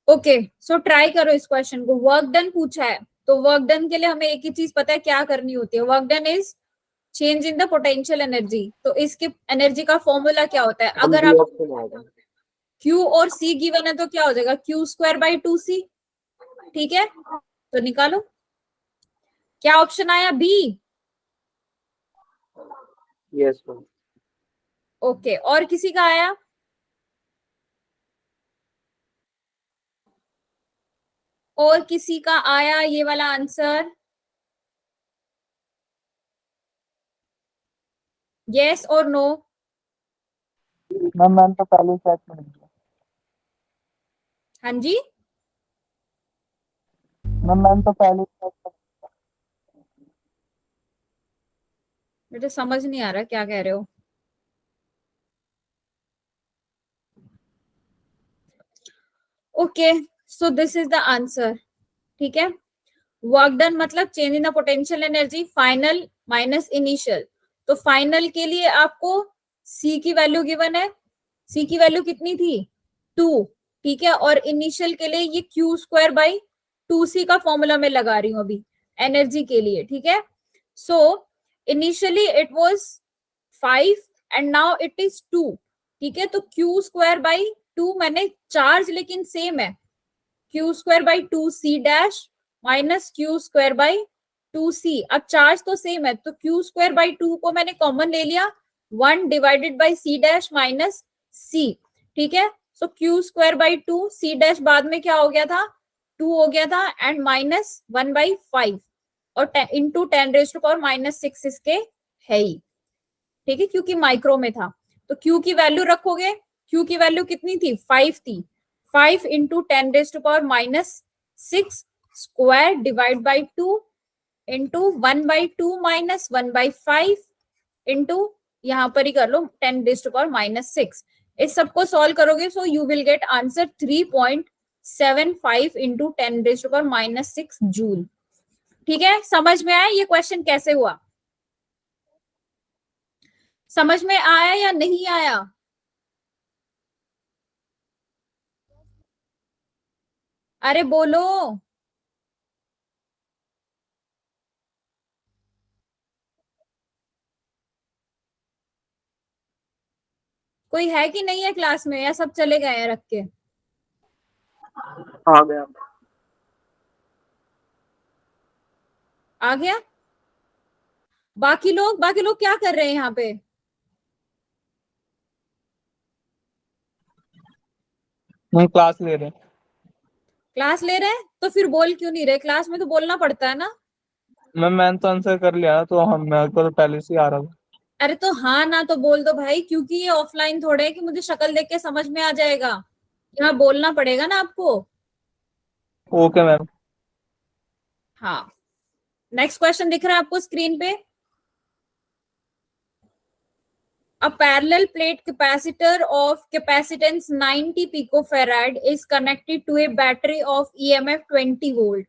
ओके, सो ट्राई करो इस क्वेश्चन को. वर्क डन पूछा है, तो वर्क डन के लिए हमें एक ही चीज पता है क्या करनी होती है. Work done is change in the potential energy. तो इसके एनर्जी का फॉर्मूला क्या होता है? अगर बी आप ऑप्शन आएगा. Q और C गिवन है तो क्या हो जाएगा? Q² by 2C. ठीक है, तो निकालो. क्या ऑप्शन आया? बी. Yes ma'am. ओके, और किसी का आया? और किसी का आया ये वाला आंसर? यस और नो? मैम मैंने तो पहले सेट में लिख दिया. हाँ जी, मैम मैंने तो पहले सेट में. मुझे समझ नहीं आ रहा क्या कह रहे हो. Okay, so this is the answer. ठीक है, वर्क डन मतलब change in the potential energy final minus initial. तो फाइनल के लिए आपको सी की वैल्यू गिवन है. सी की वैल्यू कितनी थी? 2. ठीक है, और इनिशियल के लिए ये Q²by 2C का फॉर्मूला मैं लगा रही हूँ अभी एनर्जी के लिए. ठीक है, so initially it was 5 and now it is 2. ठीक है, तो Q²by 2 मैंने चार्ज लेकिन सेम है. Q²by 2C dash minus Q²by 2C. अब चार्ज तो सेम है, तो Q²by 2 को मैंने कॉमन ले लिया. 1 divided by C dash minus C. ठीक है, सो Q²by 2 C डैश बाद में क्या हो गया था? 2 हो गया था एंड माइनस 1/5 और इंटू 10⁻⁻⁶ इसके है ही. ठीक है, क्योंकि माइक्रो में था. तो Q की वैल्यू रखोगे. Q की वैल्यू कितनी थी? 5 थी. 5 into 10⁻⁻⁶ square divide by 2 into 1/2 minus 1/5 into यहाँ पर ही कर लो 10⁻⁻⁶. इस सबको सॉल्व करोगे so you will get answer 3.75 into 10⁻⁻⁶ joule. ठीक है, समझ में आया ये क्वेश्चन कैसे हुआ? समझ में आया या नहीं आया? अरे बोलो. कोई है कि नहीं है क्लास में, या सब चले गए हैं रख के? आ गया. आ गया. बाकी लोग क्या कर रहे हैं यहाँ पे? हम क्लास ले रहे हैं. क्लास ले रहे हैं तो फिर बोल क्यों नहीं रहे? क्लास में तो बोलना पड़ता है ना. मैम मैंने तो आंसर कर लिया ना, तो हम मेरे को तो पहले से ही आ रहा था. अरे तो हाँ ना तो बोल दो भाई, क्योंकि ये ऑफलाइन थोड़े है कि मुझे शक्ल देख के समझ में आ जाएगा. यहाँ बोलना पड़ेगा ना आपको. Okay ma'am. हाँ, नेक्स्ट क्वेश्चन दिख रहा है आपको स्क्रीन पे? A parallel plate capacitor of capacitance 90 picofarad is connected to a battery of EMF 20 volt.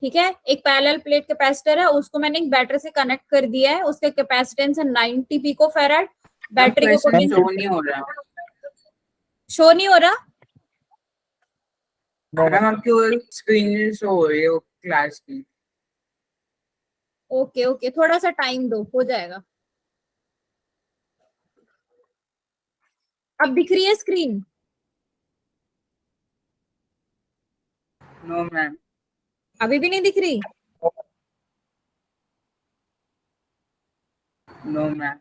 ठीक है, एक पैरेलल प्लेट कैपेसिटर है, उसको मैंने एक बैटरी से कनेक्ट कर दिया है, उसका कैपेसिटेंस है 90 पिकोफैराड, बैटरी का क्वेश्चन पोटेंशियल शो नहीं हो रहा शो नहीं हो रहा। मैम, आपकी स्क्रीन शो हो रही है वो क्लास की। ओके ओके, थोड़ा सा टाइम दो, हो जाएगा। अब दिख रही है स्क्रीन? No ma'am. अभी भी नहीं दिख रही? No ma'am.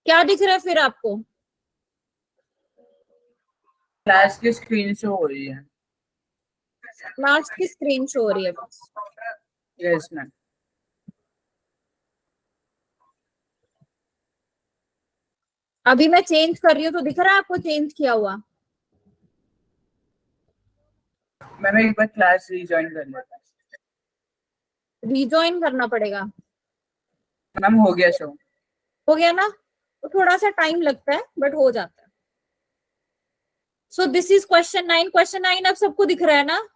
क्या दिख रहा है फिर आपको? क्लास की स्क्रीन शो हो रही है। लास्ट की स्क्रीन शो हो रही है बस। Yes ma'am. अभी मैं चेंज कर रही हूँ तो दिख रहा है आपको चेंज किया हुआ? मैम एक बार क्लास रीजॉइन कर लेता हूँ। रिजॉइन करना पड़ेगा। मैम हो गया शो। हो गया ना? तो थोड़ा सा टाइम लगता है बट हो जाता है। So this is question 9। Question 9 अब सबको दिख रहा है ना?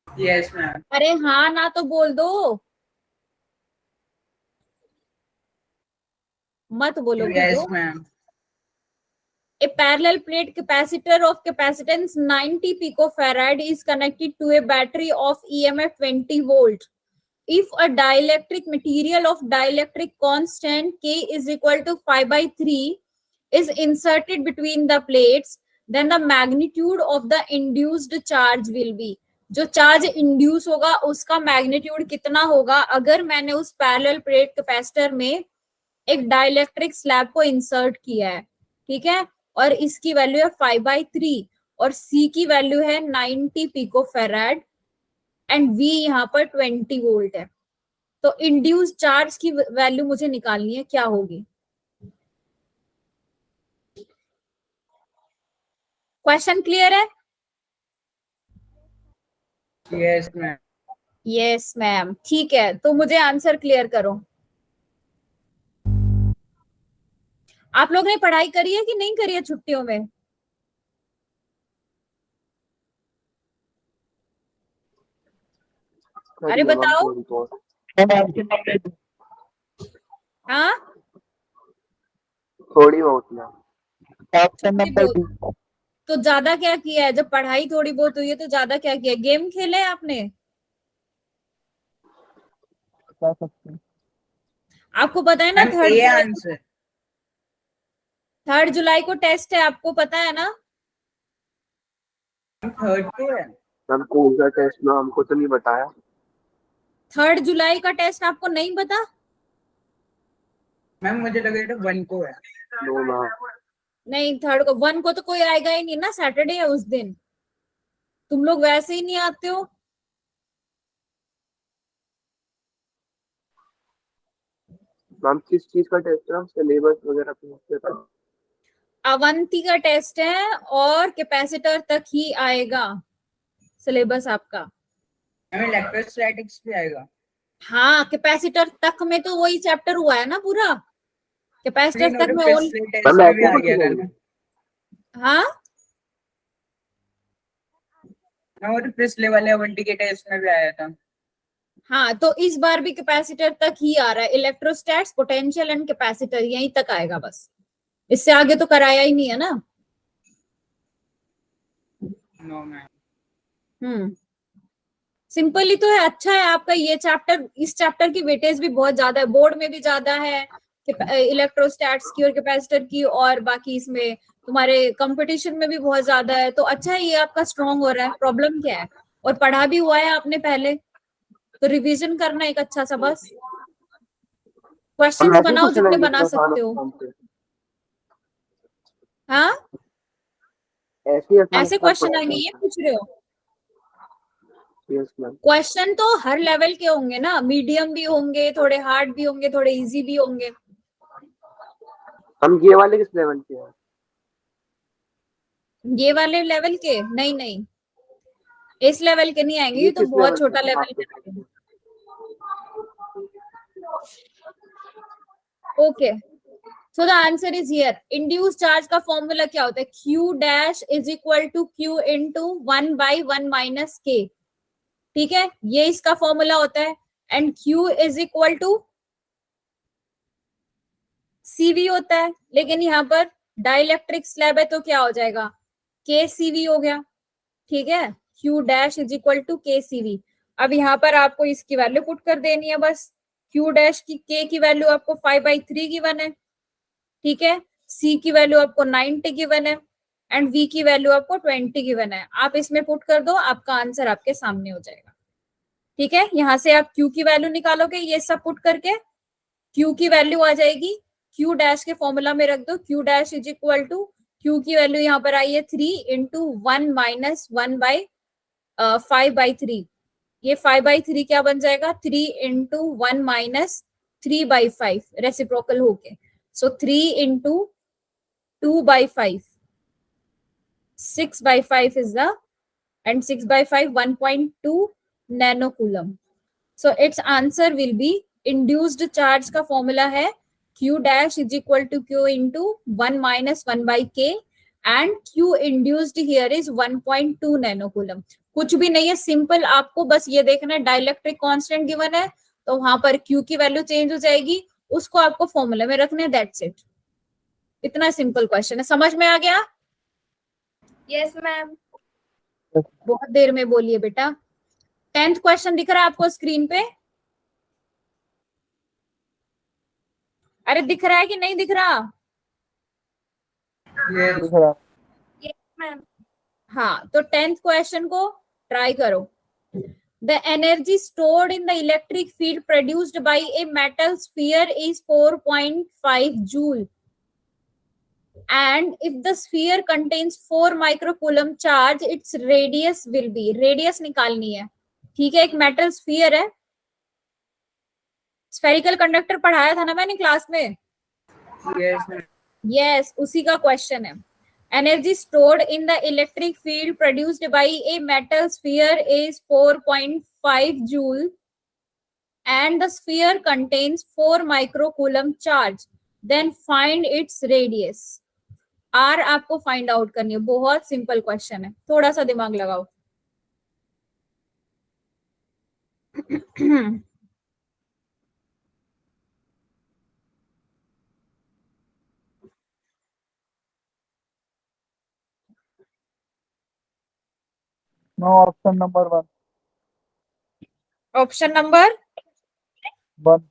Yes ma'am. अरे हाँ ना तो बोल दो, मत बोलोगे यस तो। Ma'am. A parallel plate capacitor of capacitance 90 picofarad is connected to a battery of EMF 20 volt. If a dielectric material of dielectric constant K is equal to 5/3 is inserted between the plates, then the magnitude of the induced charge will be. जो चार्ज इंड्यूस होगा उसका मैग्नीट्यूड कितना होगा अगर मैंने उस पैरेलल प्लेट कैपेसिटर में एक डाइलेक्ट्रिक स्लैब को इंसर्ट किया है, ठीक है, और इसकी वैल्यू है 5/3 और C की वैल्यू है 90 पिकोफैराड एंड V यहाँ पर 20 वोल्ट है। तो इंड्यूस चार्ज की वैल्यू मुझे निकालनी है, क्या होगी? क्वेश्चन क्लियर है? Yes ma'am. यस मैम, ठीक है, तो मुझे आंसर क्लियर करो। आप लोग ने पढ़ाई करी है कि नहीं करी है छुट्टियों में? अरे बताओ। हाँ, थोड़ी बहुत मैम। थोड़ी बहुत। तो ज्यादा क्या किया है? जब पढ़ाई थोड़ी बहुत हुई है तो ज्यादा क्या किया? गेम खेले हैं आपने? आपको पता है ना मैम ए आंसर। 3 जुलाई को टेस्ट है, आपको पता है ना? थर्ड को है मैम कौन सा टेस्ट में हमको तो नहीं बताया। 3 जुलाई का टेस्ट आपको नहीं पता? मैम मुझे लग रहा है 1 को है। No ma'am. नहीं, 3 को, 1 को तो कोई आएगा ही नहीं ना, सैटरडे है उस दिन। तुम लोग वैसे ही नहीं आते हो। मैम किस चीज का टेस्ट है? सिलेबस वगैरह पूछते थे। अवंती का टेस्ट है और कैपेसिटर तक ही आएगा सिलेबस आपका। हमें इलेक्ट्रोस्टैटिक्स भी आएगा। हाँ, कैपेसिटर तक में तो वही चैप्टर हुआ है ना पूरा। कैपेसिटर तक में ओन। टेस्ट में भी आ गया ना। हाँ, वो तो पिछले वाले अवंती के टेस्ट में भी आया था। हाँ, तो इस बार भी कैपेसिटर तक ही आ रहा है। इलेक्ट्रोस्टैट्स, पोटेंशियल एंड कैपेसिटर यहीं तक आएगा बस, इससे आगे तो कराया ही नहीं है ना। No ma'am. सिंपली तो है, अच्छा है आपका ये चैप्टर। इस चैप्टर की वेटेज भी बहुत ज्यादा है, बोर्ड में भी ज्यादा है इलेक्ट्रोस्टैट्स की और कैपेसिटर की, और बाकी इसमें तुम्हारे कंपटीशन में भी बहुत ज्यादा है। तो अच्छा है, ये आपका स्ट्रॉन्ग हो रहा है। प्रॉब्लम क्या है? और पढ़ा भी हुआ है आपने पहले, तो रिवीजन करना एक अच्छा सा बस। क्वेश्चंस बनाओ जितने बना सकते हो। हाँ, ऐसे क्वेश्चन आएंगे ये पूछ रहे हो? Yes ma'am. क्वेश्चन तो हर लेवल के होंगे ना, मीडियम भी होंगे, थोड़े हार्ड भी होंगे, थोड़े इजी भी होंगे। हम ये वाले किस लेवल के हैं? ये वाले लेवल के नहीं नहीं, इस लेवल के नहीं आएंगे, ये तो किस बहुत लेवल छोटा के? लेवल आपको है। Okay, so the answer is here. Induce charge का फॉर्मूला क्या होता है? Q dash is equal to Q into 1/1 minus K। ठीक है, ये इसका फॉर्मूला होता है। And Q is equal to CV होता है, लेकिन यहाँ पर डाइलेक्ट्रिक स्लैब है तो क्या हो जाएगा? KCV हो गया। ठीक है, Q dash is equal to KCV। अब यहाँ पर आपको इसकी वैल्यू पुट कर देनी है बस। Q डैश की K की वैल्यू आपको 5/3 गिवन है। ठीक है, C की वैल्यू आपको 90 गिवन है एंड V की वैल्यू आपको 20 गिवन है। आप इसमें पुट कर दो, आपका आंसर आपके सामने हो जाएगा। ठीक है, यहां से आप Q की वैल्यू निकालोगे, ये सब पुट करके Q की वैल्यू आ जाएगी। Q डैश के फॉर्मूला में रख दो, Q dash is equal to, Q की वैल्यू यहाँ पर आई है 3 इंटू 1 माइनस 1/5/3। ये 5/3 क्या बन जाएगा? 3 इंटू 1 माइनस 3/5 रेसिप्रोकल होके। सो 3 into 2/5, 6/5 is the, and 6/5 1.2 nanocoulomb. So its answer will be, induced charge का फॉर्मूला है Q dash is equal to Q into 1 minus 1/K and Q induced here is 1.2 nanocoulomb। कुछ भी नहीं है, सिंपल, आपको बस ये देखना है डाइलेक्ट्रिक कांस्टेंट गिवन है तो वहां पर Q की वैल्यू चेंज हो जाएगी, उसको आपको फॉर्मूला में रखना है, दैट्स इट। इतना सिंपल क्वेश्चन है, समझ में आ गया? Yes ma'am. बहुत देर में बोलिए बेटा। 10th क्वेश्चन दिख रहा है आपको स्क्रीन पे? अरे दिख रहा है कि नहीं दिख रहा? Yes. दिख रहा। Yes ma'am. हाँ, तो 10th क्वेश्चन को ट्राई करो। The energy stored in the electric field produced by a metal sphere is 4.5 joule. And if the sphere contains 4 microcoulomb charge, its radius will be, radius निकालनी है। ठीक है, एक मेटल स्फीयर है, स्फेरिकल कंडक्टर पढ़ाया था ना मैंने क्लास में। Yes, ma'am. यस, उसी का क्वेश्चन है। Energy stored in the electric field produced by a metal sphere is 4.5 joule and the sphere contains 4 microcoulomb charge, then find its radius। R आपको फाइंड आउट करनी है, बहुत सिंपल क्वेश्चन है, थोड़ा सा दिमाग लगाओ। No, option number 1। Option number 1।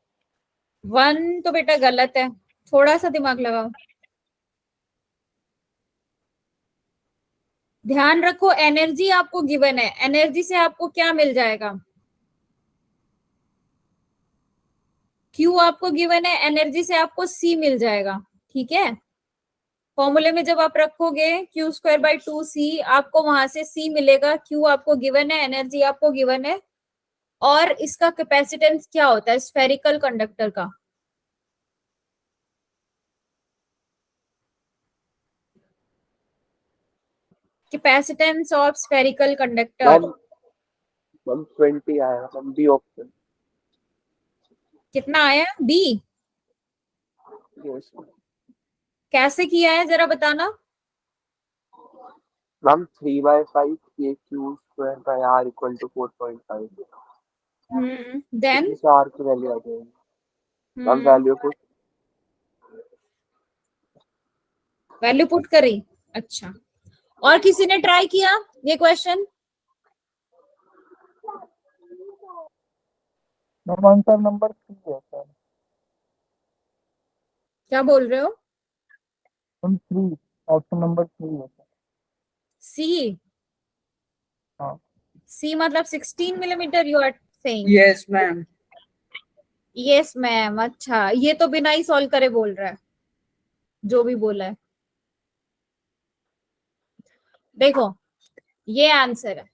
1 तो बेटा गलत है, थोड़ा सा दिमाग लगाओ। ध्यान रखो, एनर्जी आपको गिवन है, एनर्जी से आपको क्या मिल जाएगा? Q आपको गिवन है, एनर्जी से आपको C मिल जाएगा। ठीक है, फॉर्मूले में जब आप रखोगे Q²/2C, आपको वहां से C मिलेगा। Q आपको गिवन है, एनर्जी आपको गिवन है, और इसका कैपेसिटेंस क्या होता है स्फेरिकल कंडक्टर का? Capacitance of spherical conductor ma'am 20 आया, हम बी ऑप्शन। कितना आया? B। यस कैसे किया है जरा बताना। Ma'am 3/5 K Q²/R equal to 4.5। Then इसमें से R की वैल्यू आ जाएगी। Ma'am value put. Value put करी। अच्छा, और किसी ने ट्राई किया ये क्वेश्चन? आंसर नंबर 3 है सर। क्या बोल रहे हो? 3, ऑप्शन नंबर 3 है सर। सी? हाँ। सी मतलब 16 millimetre you are saying? Yes, ma'am. Yes ma'am. अच्छा, ये तो बिना ही सॉल्व करे बोल रहा है, जो भी बोला है। देखो, ये आंसर है।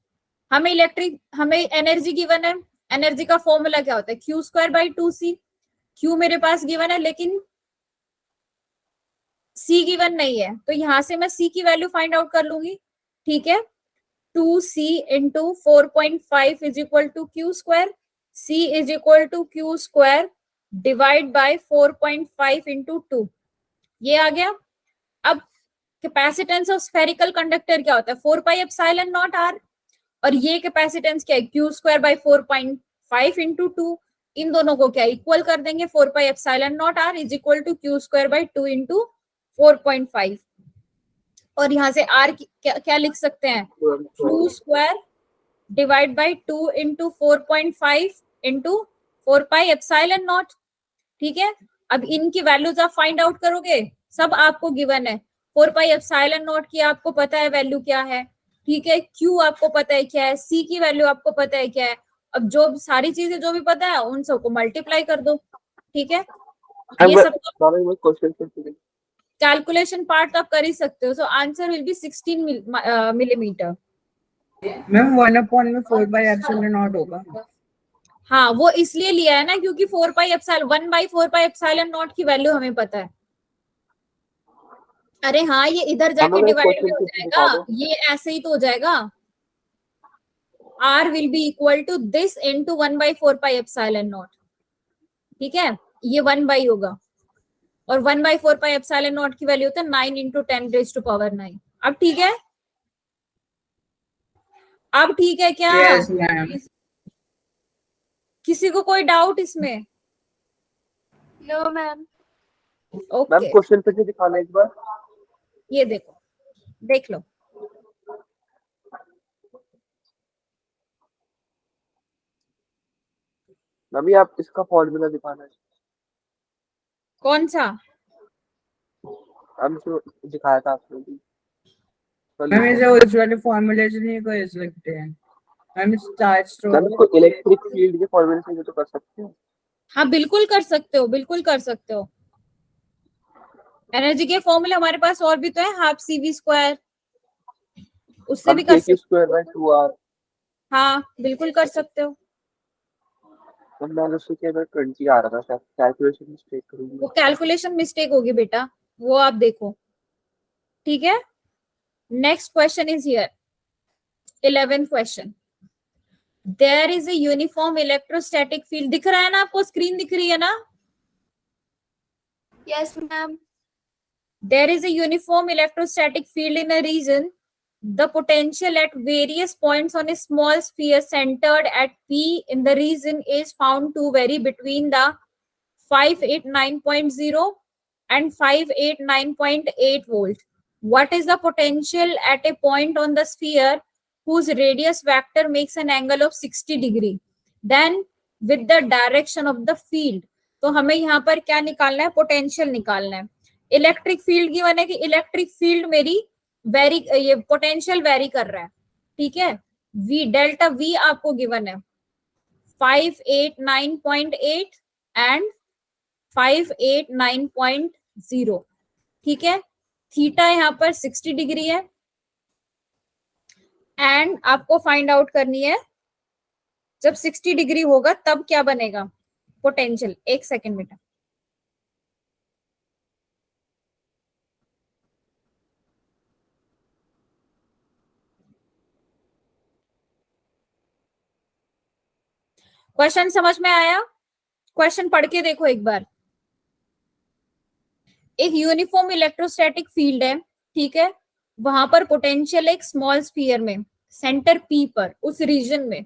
हमें एनर्जी गिवन है, एनर्जी का फॉर्मूला क्या होता है? Q²/2C। Q मेरे पास गिवन है, लेकिन c गिवन नहीं है, तो यहाँ से मैं c की वैल्यू फाइंड आउट कर लूंगी, ठीक है। 2c into 4.5 is equal to Q square, c is equal to Q square divide by 4.5 into 2, ये आ गया। अब कैपेसिटेंस ऑफ स्फेरिकल कंडक्टर क्या होता है, 4 पाई एप्सिलॉन नॉट r, और ये कैपेसिटेंस क्या है, क्यू स्क्वायर बाय 4.5 इंटू 2, इन दोनों को क्या इक्वल कर देंगे, 4 pi epsilon naught r is equal to Q square by 2 into 4.5, और यहाँ से r क्या लिख सकते हैं, Q square divide by 2 into 4.5 into 4 pi epsilon naught, ठीक है। अब इनकी वैल्यूज आप फाइंड आउट करोगे, सब आपको गिवन है, 4 पाई एप्सिलॉन नॉट की आपको पता है वैल्यू क्या है, ठीक है, क्यू आपको पता है क्या है, सी की वैल्यू आपको पता है क्या है। अब जो सारी चीजें जो भी पता है उन सबको मल्टीप्लाई कर दो, ठीक है। ये सब क्वेश्चन कैलकुलेशन पार्ट तो आप कर ही सकते हो, so answer will B 16 millimetre. Ma'am 1/4 bye epsilon not होगा। हाँ, वो इसलिए लिया है ना क्योंकि 4 pi epsilon 1/4 pi epsilon naught की वैल्यू हमें पता है। अरे हाँ, ये इधर जाके डिवाइड में हो जाएगा, ये ऐसे ही तो हो जाएगा, r will be equal to this into 1/4 pi epsilon naught, ठीक है, ये 1 बाई होगा, और 1/4 पाई एप्सिलॉन नॉट की वैल्यू होता है 9 इंटू 10 रेज टू पावर 9। अब ठीक है, अब ठीक है क्या? Yes, ma'am. किसी को कोई डाउट इसमें? No ma'am. Okay, ma'am question पे दिखाना एक बार। ये देखो, देख लो, मम्मी आप इसका फॉर्मूला दिखाना है, कौन सा? हम जो दिखाया था आपने भी। मैम इसे उस वाले फॉर्मूले से नहीं कर सकते हैं मैम, चार्ज मैम इसको इलेक्ट्रिक फील्ड के फॉर्मूले से तो कर सकते हैं। हाँ बिल्कुल कर सकते हो, बिल्कुल कर सकते हो। एनर्जी के फॉर्मूले हमारे पास और भी तो है, हाफ CV स्क्वायर, उससे भी कर सकते हो। Square by 2r। हाँ बिल्कुल कर सकते हो। मैंने उससे क्या 20 आ रहा था, कैलकुलेशन मिस्टेक करूंगी। वो कैलकुलेशन मिस्टेक होगी बेटा, वो आप देखो, ठीक है। Next question is here, 11th question. There is a uniform electrostatic field, दिख रहा है ना आपको, स्क्रीन दिख रही है ना? Yes ma'am. There is a uniform electrostatic field in a region. The potential at various points on a small sphere centered at P in the region is found to vary between the 589.0 and 589.8 volt. What is the potential at a point on the sphere whose radius vector makes an angle of 60 degree? Then with the direction of the field. तो हमें यहाँ पर क्या निकालना है, पोटेंशियल निकालना है। इलेक्ट्रिक फील्ड की माने कि इलेक्ट्रिक फील्ड मेरी वेरी, ये पोटेंशियल वेरी कर रहा है, ठीक है। वी डेल्टा वी आपको गिवन है 589.8 एंड 589.0, ठीक है। थीटा यहाँ पर 60 डिग्री है, एंड आपको फाइंड आउट करनी है जब 60 डिग्री होगा तब क्या बनेगा पोटेंशियल। एक सेकेंड बेटा, क्वेश्चन समझ में आया? क्वेश्चन पढ़ के देखो एक बार। एक यूनिफॉर्म इलेक्ट्रोस्टैटिक फील्ड है, ठीक है, वहां पर पोटेंशियल एक स्मॉल स्फीयर में सेंटर P पर, उस रीजन में,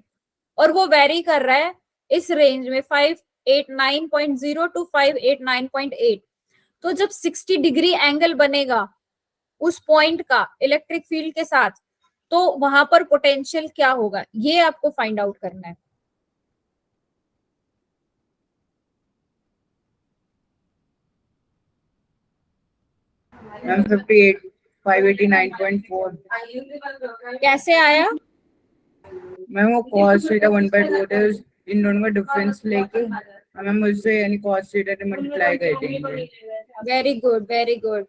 और वो वेरी कर रहा है इस रेंज में 589.0 टू 589.8। तो जब 60 डिग्री एंगल बनेगा उस पॉइंट का इलेक्ट्रिक फील्ड के साथ, तो वहां पर पोटेंशियल क्या होगा, ये आपको फाइंड आउट करना है। मैम 58 589.4। कैसे आया? मैम वो cos थीटा 1/2 होता है, इन दोनों का डिफरेंस लेके मैम उससे यानी cos थीटा से मल्टीप्लाई कर देंगे। Very good, very good.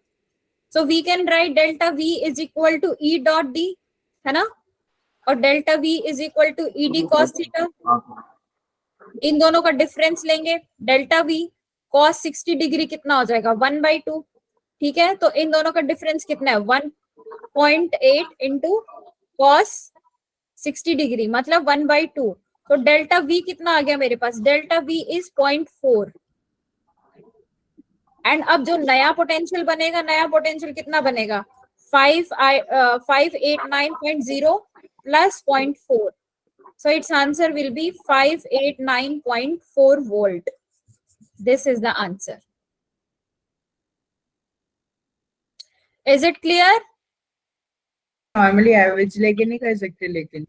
So we can write delta V is equal to E dot D, है ना, और delta V is equal to ED cos theta. इन दोनों का डिफरेंस लेंगे, डेल्टा V cos 60 डिग्री कितना हो जाएगा 1/2, ठीक है, तो इन दोनों का डिफरेंस कितना है 1.8 इंटू कॉस 60 डिग्री मतलब 1/2। तो डेल्टा वी कितना आ गया मेरे पास, डेल्टा वी इज 0.4। एंड अब जो नया पोटेंशियल बनेगा, नया पोटेंशियल कितना बनेगा 589.0 plus 0.4। So its answer will be 589.4 volt. This is the answer. Is it clear? Normally average लेके नहीं कर सकते, लेकिन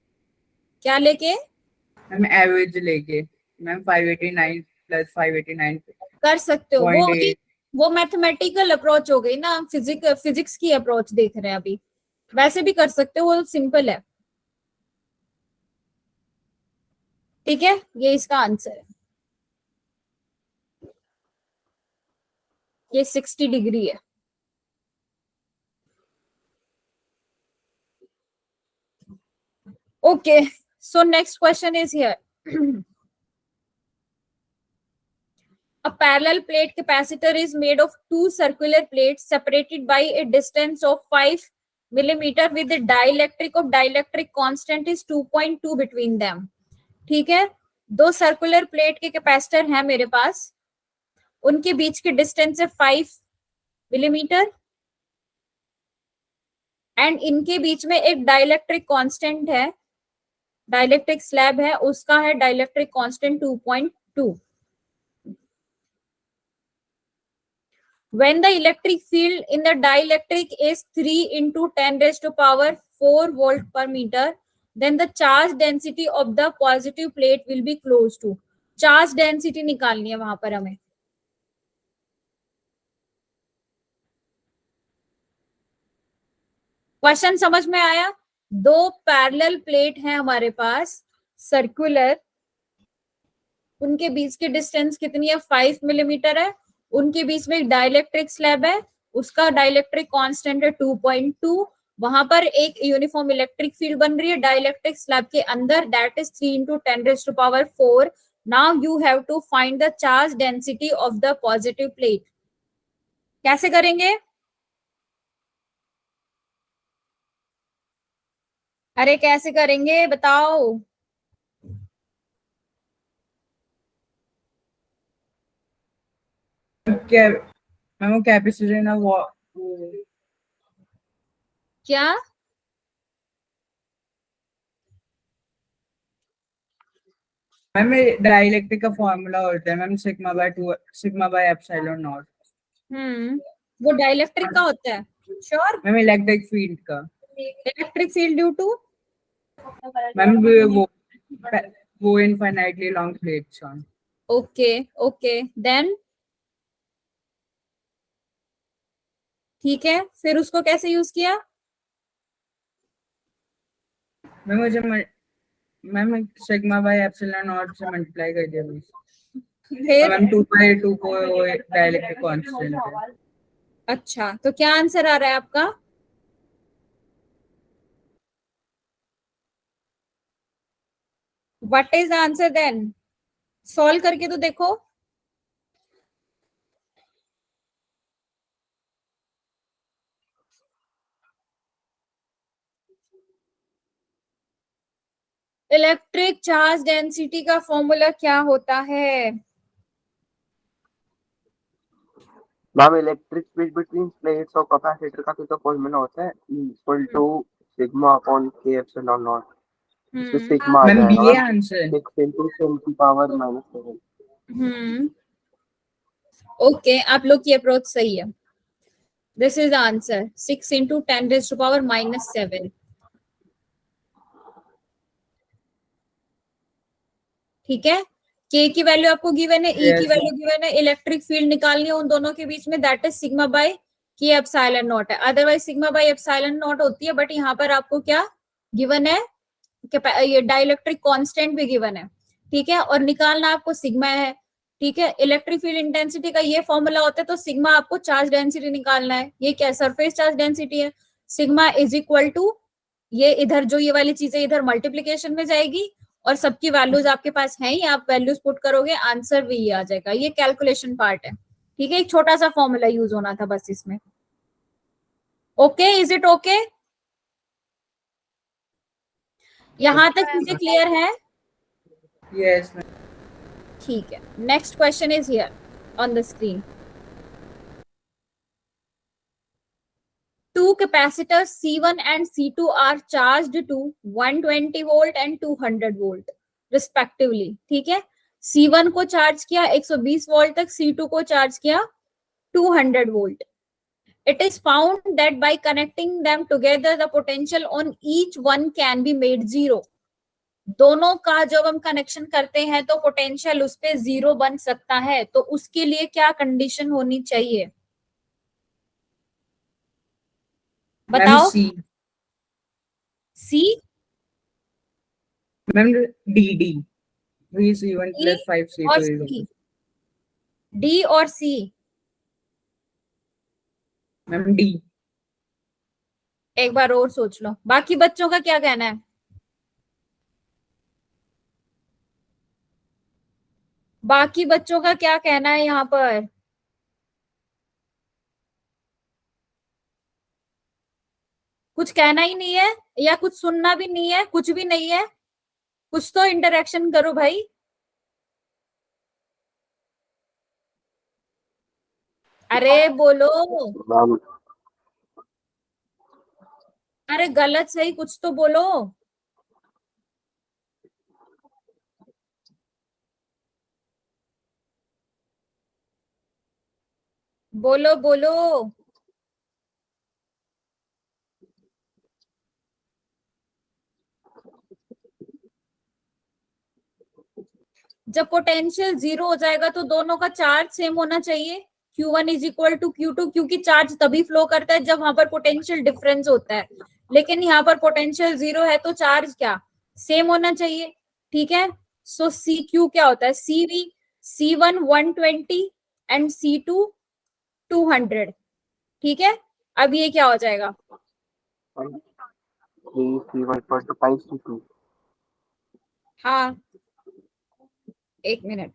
क्या लेके हम एवरेज लेके मैम 589 प्लस 589 कर सकते हो? 0.8 वो मैथमेटिकल अप्रोच हो गई ना, फिजिक्स की अप्रोच देख रहे हैं अभी। वैसे भी कर सकते हो, वो सिंपल है। ठीक है, ये इसका आंसर है। ये 60 डिग्री है। Okay, so next question is here. A parallel plate capacitor is made of two circular plates separated by a distance of 5 millimeter with the dielectric constant is 2.2 between them. ठीक है, दो सर्कुलर प्लेट के कैपेसिटर हैं मेरे पास, उनके बीच की डिस्टेंस है 5 मिलीमीटर एंड इनके बीच में एक डाइलेक्ट्रिक कांस्टेंट है, डाइलेक्ट्रिक स्लैब है, उसका है dielectric constant 2.2। When the electric field in the dielectric is 3 into 10 raised to power 4 volt per meter, then the charge density of the positive plate will be close to. Charge density निकालनी है वहां पर हमें। क्वेश्चन समझ में आया? दो पैरेलल प्लेट हैं हमारे पास सर्कुलर, उनके बीच की डिस्टेंस कितनी है 5 मिलीमीटर है, उनके बीच में एक डाइलेक्ट्रिक स्लैब है, उसका डाइलेक्ट्रिक कांस्टेंट है 2.2। वहां पर एक यूनिफॉर्म इलेक्ट्रिक फील्ड बन रही है डाइलेक्ट्रिक स्लैब के अंदर, that is 3 into 10 raised to power 4। Now you have to find the charge density of the positive plate. कैसे करेंगे? अरे कैसे करेंगे बताओ? क्या मैम वो कैपेसिटर ना वो क्या मैम डाइलेक्ट्रिक का फॉर्मूला होता है ma'am sigma by epsilon naught. वो डाइलेक्ट्रिक का होता है? श्योर? मैम इलेक्ट्रिक फील्ड का। Electric field due to ma'am वो infinitely long plates on. Okay then ठीक है, फिर उसको कैसे यूज किया? Ma'am sigma by epsilon naught से मल्टीप्लाई कर दिया बस। फिर मैम 2/2 को डाइलेक्ट्रिक कांस्टेंट है। अच्छा, तो क्या आंसर आ रहा है आपका? What is the answer then? Solve करके तो देखो। इलेक्ट्रिक चार्ज डेंसिटी का फॉर्मूला क्या होता है? Ma'am electric field between plates और कैपेसिटर का तो फॉर्मूला होता है E equal to sigma upon K epsilon naught. इसमें सिग्मा आ मैम जाएगा ये आंसर 6 into 10 की पावर -7। ओके, आप लोग की अप्रोच सही है। This is the answer 6 into 10 raised to power -7। ठीक है, K की वैल्यू आपको गिवन है, E की वैल्यू गिवन है, इलेक्ट्रिक फील्ड निकालनी है उन दोनों के बीच में, that is sigma by K epsilon naught है। Otherwise sigma by epsilon naught होती है, बट यहाँ पर आपको क्या गिवन है? ये डाइलेक्ट्रिक कांस्टेंट भी गिवन है। ठीक है, और निकालना आपको सिग्मा है। ठीक है, इलेक्ट्रिक फील्ड इंटेंसिटी का ये फॉर्मूला होता है, तो सिग्मा आपको चार्ज डेंसिटी निकालना है। ये क्या सरफेस चार्ज डेंसिटी है, सिग्मा इज इक्वल टू ये इधर जो ये वाली चीजें इधर मल्टीप्लीकेशन में जाएगी और सबकी वैल्यूज आपके पास है ही, आप वैल्यूज पुट करोगे आंसर भी ये आ जाएगा। ये कैलकुलेशन पार्ट है। ठीक है, एक छोटा सा फॉर्मूला यूज होना था बस इसमें। Okay, is it okay? यहाँ तक चीजें क्लियर है? Yes, ma'am. ठीक है, next question is here on the screen. Two capacitors C1 and C2 are charged to 120 volt and 200 volt respectively. ठीक है, C1 को चार्ज किया 120 वोल्ट तक, C2 को चार्ज किया 200 volt. It is found that by connecting them together, the potential on each one can be made zero. दोनों का जब हम कनेक्शन करते हैं तो पोटेंशियल उस पे जीरो बन सकता है. तो उसके लिए क्या कंडीशन होनी चाहिए बताओ? C. सी Ma'am, D. 3C1 plus 5C2 और is सी, equal. डी और सी. Ma'am, D. एक बार और सोच लो, बाकी बच्चों का क्या कहना है? बाकी बच्चों का क्या कहना है यहाँ पर? कुछ कहना ही नहीं है या कुछ सुनना भी नहीं है? कुछ भी नहीं है? कुछ तो इंटरेक्शन करो भाई. अरे बोलो. मैम अरे गलत सही कुछ तो बोलो. बोलो बोलो. जब पोटेंशियल जीरो हो जाएगा तो दोनों का चार्ज सेम होना चाहिए. Q1 is equal to Q2, क्योंकि चार्ज तभी फ्लो करता है जब वहां पर पोटेंशियल डिफरेंस होता है. लेकिन यहाँ पर पोटेंशियल जीरो है तो चार्ज क्या सेम होना चाहिए. ठीक है, सो CQ क्या होता है? CV C1 120 and C2 200. ठीक है, अब ये क्या हो जाएगा? 3C1 equal to 5C2. हाँ, एक मिनट.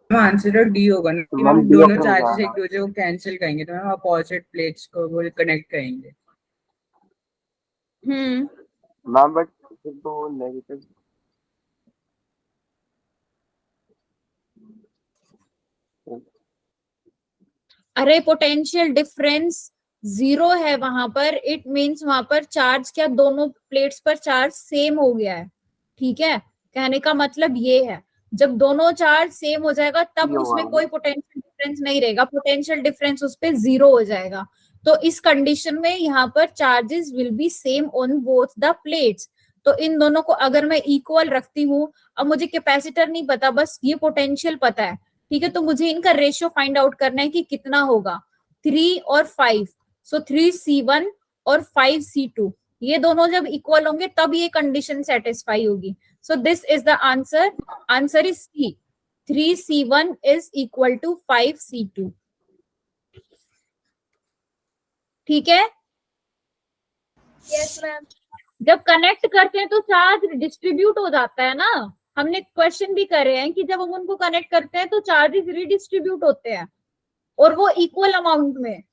आंसर तो डी होगा ना कि मैम, हम D दोनों अपने चार्जेस जाना. एक दूसरे को कैंसिल करेंगे तो हम अपोजिट प्लेट्स को वो कनेक्ट करेंगे. मैम बट तो नेगेटिव. अरे पोटेंशियल डिफरेंस जीरो है वहां पर, इट मींस वहां पर चार्ज क्या दोनों प्लेट्स पर चार्ज सेम हो गया है. ठीक है, कहने का मतलब ये है जब दोनों चार्ज सेम हो जाएगा तब ये उसमें हुआ. कोई पोटेंशियल डिफरेंस नहीं रहेगा, पोटेंशियल डिफरेंस उस पे जीरो हो जाएगा. तो इस कंडीशन में यहाँ पर charges will be same on both the plates. तो इन दोनों को अगर मैं इक्वल रखती हूँ, अब मुझे कैपेसिटर नहीं पता, बस ये पोटेंशियल पता है. ठीक है, तो मुझे इनका रेशियो फाइंड आउट करना है कि कितना होगा. 3 और 5, सो 3C1 और 5C2, ये दोनों जब इक्वल होंगे तब ये कंडीशन सेटिस्फाई होगी. So this is the answer. Answer is C, 3C1 is equal to 5C2. ठीक है, यस मैम. जब कनेक्ट करते हैं तो चार्ज डिस्ट्रीब्यूट हो जाता है ना. हमने क्वेश्चन भी करे हैं कि जब हम उनको कनेक्ट करते हैं तो चार्जेस रिडिस्ट्रीब्यूट होते हैं और वो इक्वल अमाउंट में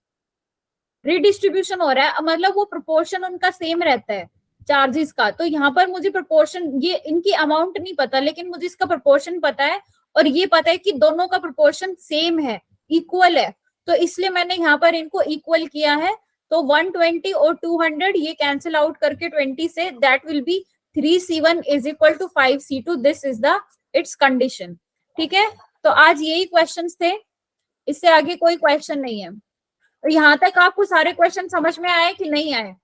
रिडिस्ट्रीब्यूशन हो रहा है, मतलब वो प्रोपोर्शन उनका सेम रहता है चार्जेस का. तो यहाँ पर मुझे प्रोपोर्शन, ये इनकी अमाउंट नहीं पता लेकिन मुझे इसका प्रोपोर्शन पता है और ये पता है कि दोनों का प्रोपोर्शन सेम है, इक्वल है. तो इसलिए मैंने यहाँ पर इनको इक्वल किया है. तो 120 और 200 ये कैंसिल आउट करके 20 से that will be 3C1 is equal to 5C2. This is the its condition. ठीक है, तो आज यही क्वेश्चंस थे, इससे आगे कोई क्वेश्चन नहीं है. तो यहाँ तक आपको सारे क्वेश्चन समझ में आए कि नहीं आए?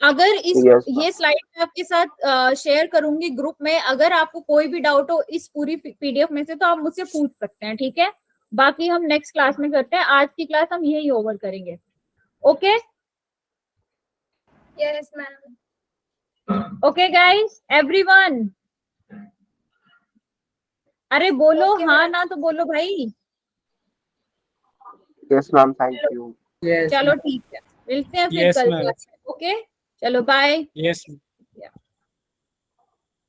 अगर इस Yes, ये स्लाइड मैं आपके साथ शेयर करूंगी ग्रुप में, अगर आपको कोई भी डाउट हो इस पूरी PDF में से तो आप मुझसे पूछ सकते हैं. ठीक है, बाकी हम नेक्स्ट क्लास में करते हैं. आज की क्लास हम यही ओवर करेंगे. Okay yes ma'am. Okay guys, everyone. अरे बोलो Okay, हाँ madam. ना तो बोलो भाई. yes ma'am, thank you. Yes. चलो ठीक है, मिलते हैं फिर Yes, कल ma'am. क्लास में. ओके, चलो बाय. Yes.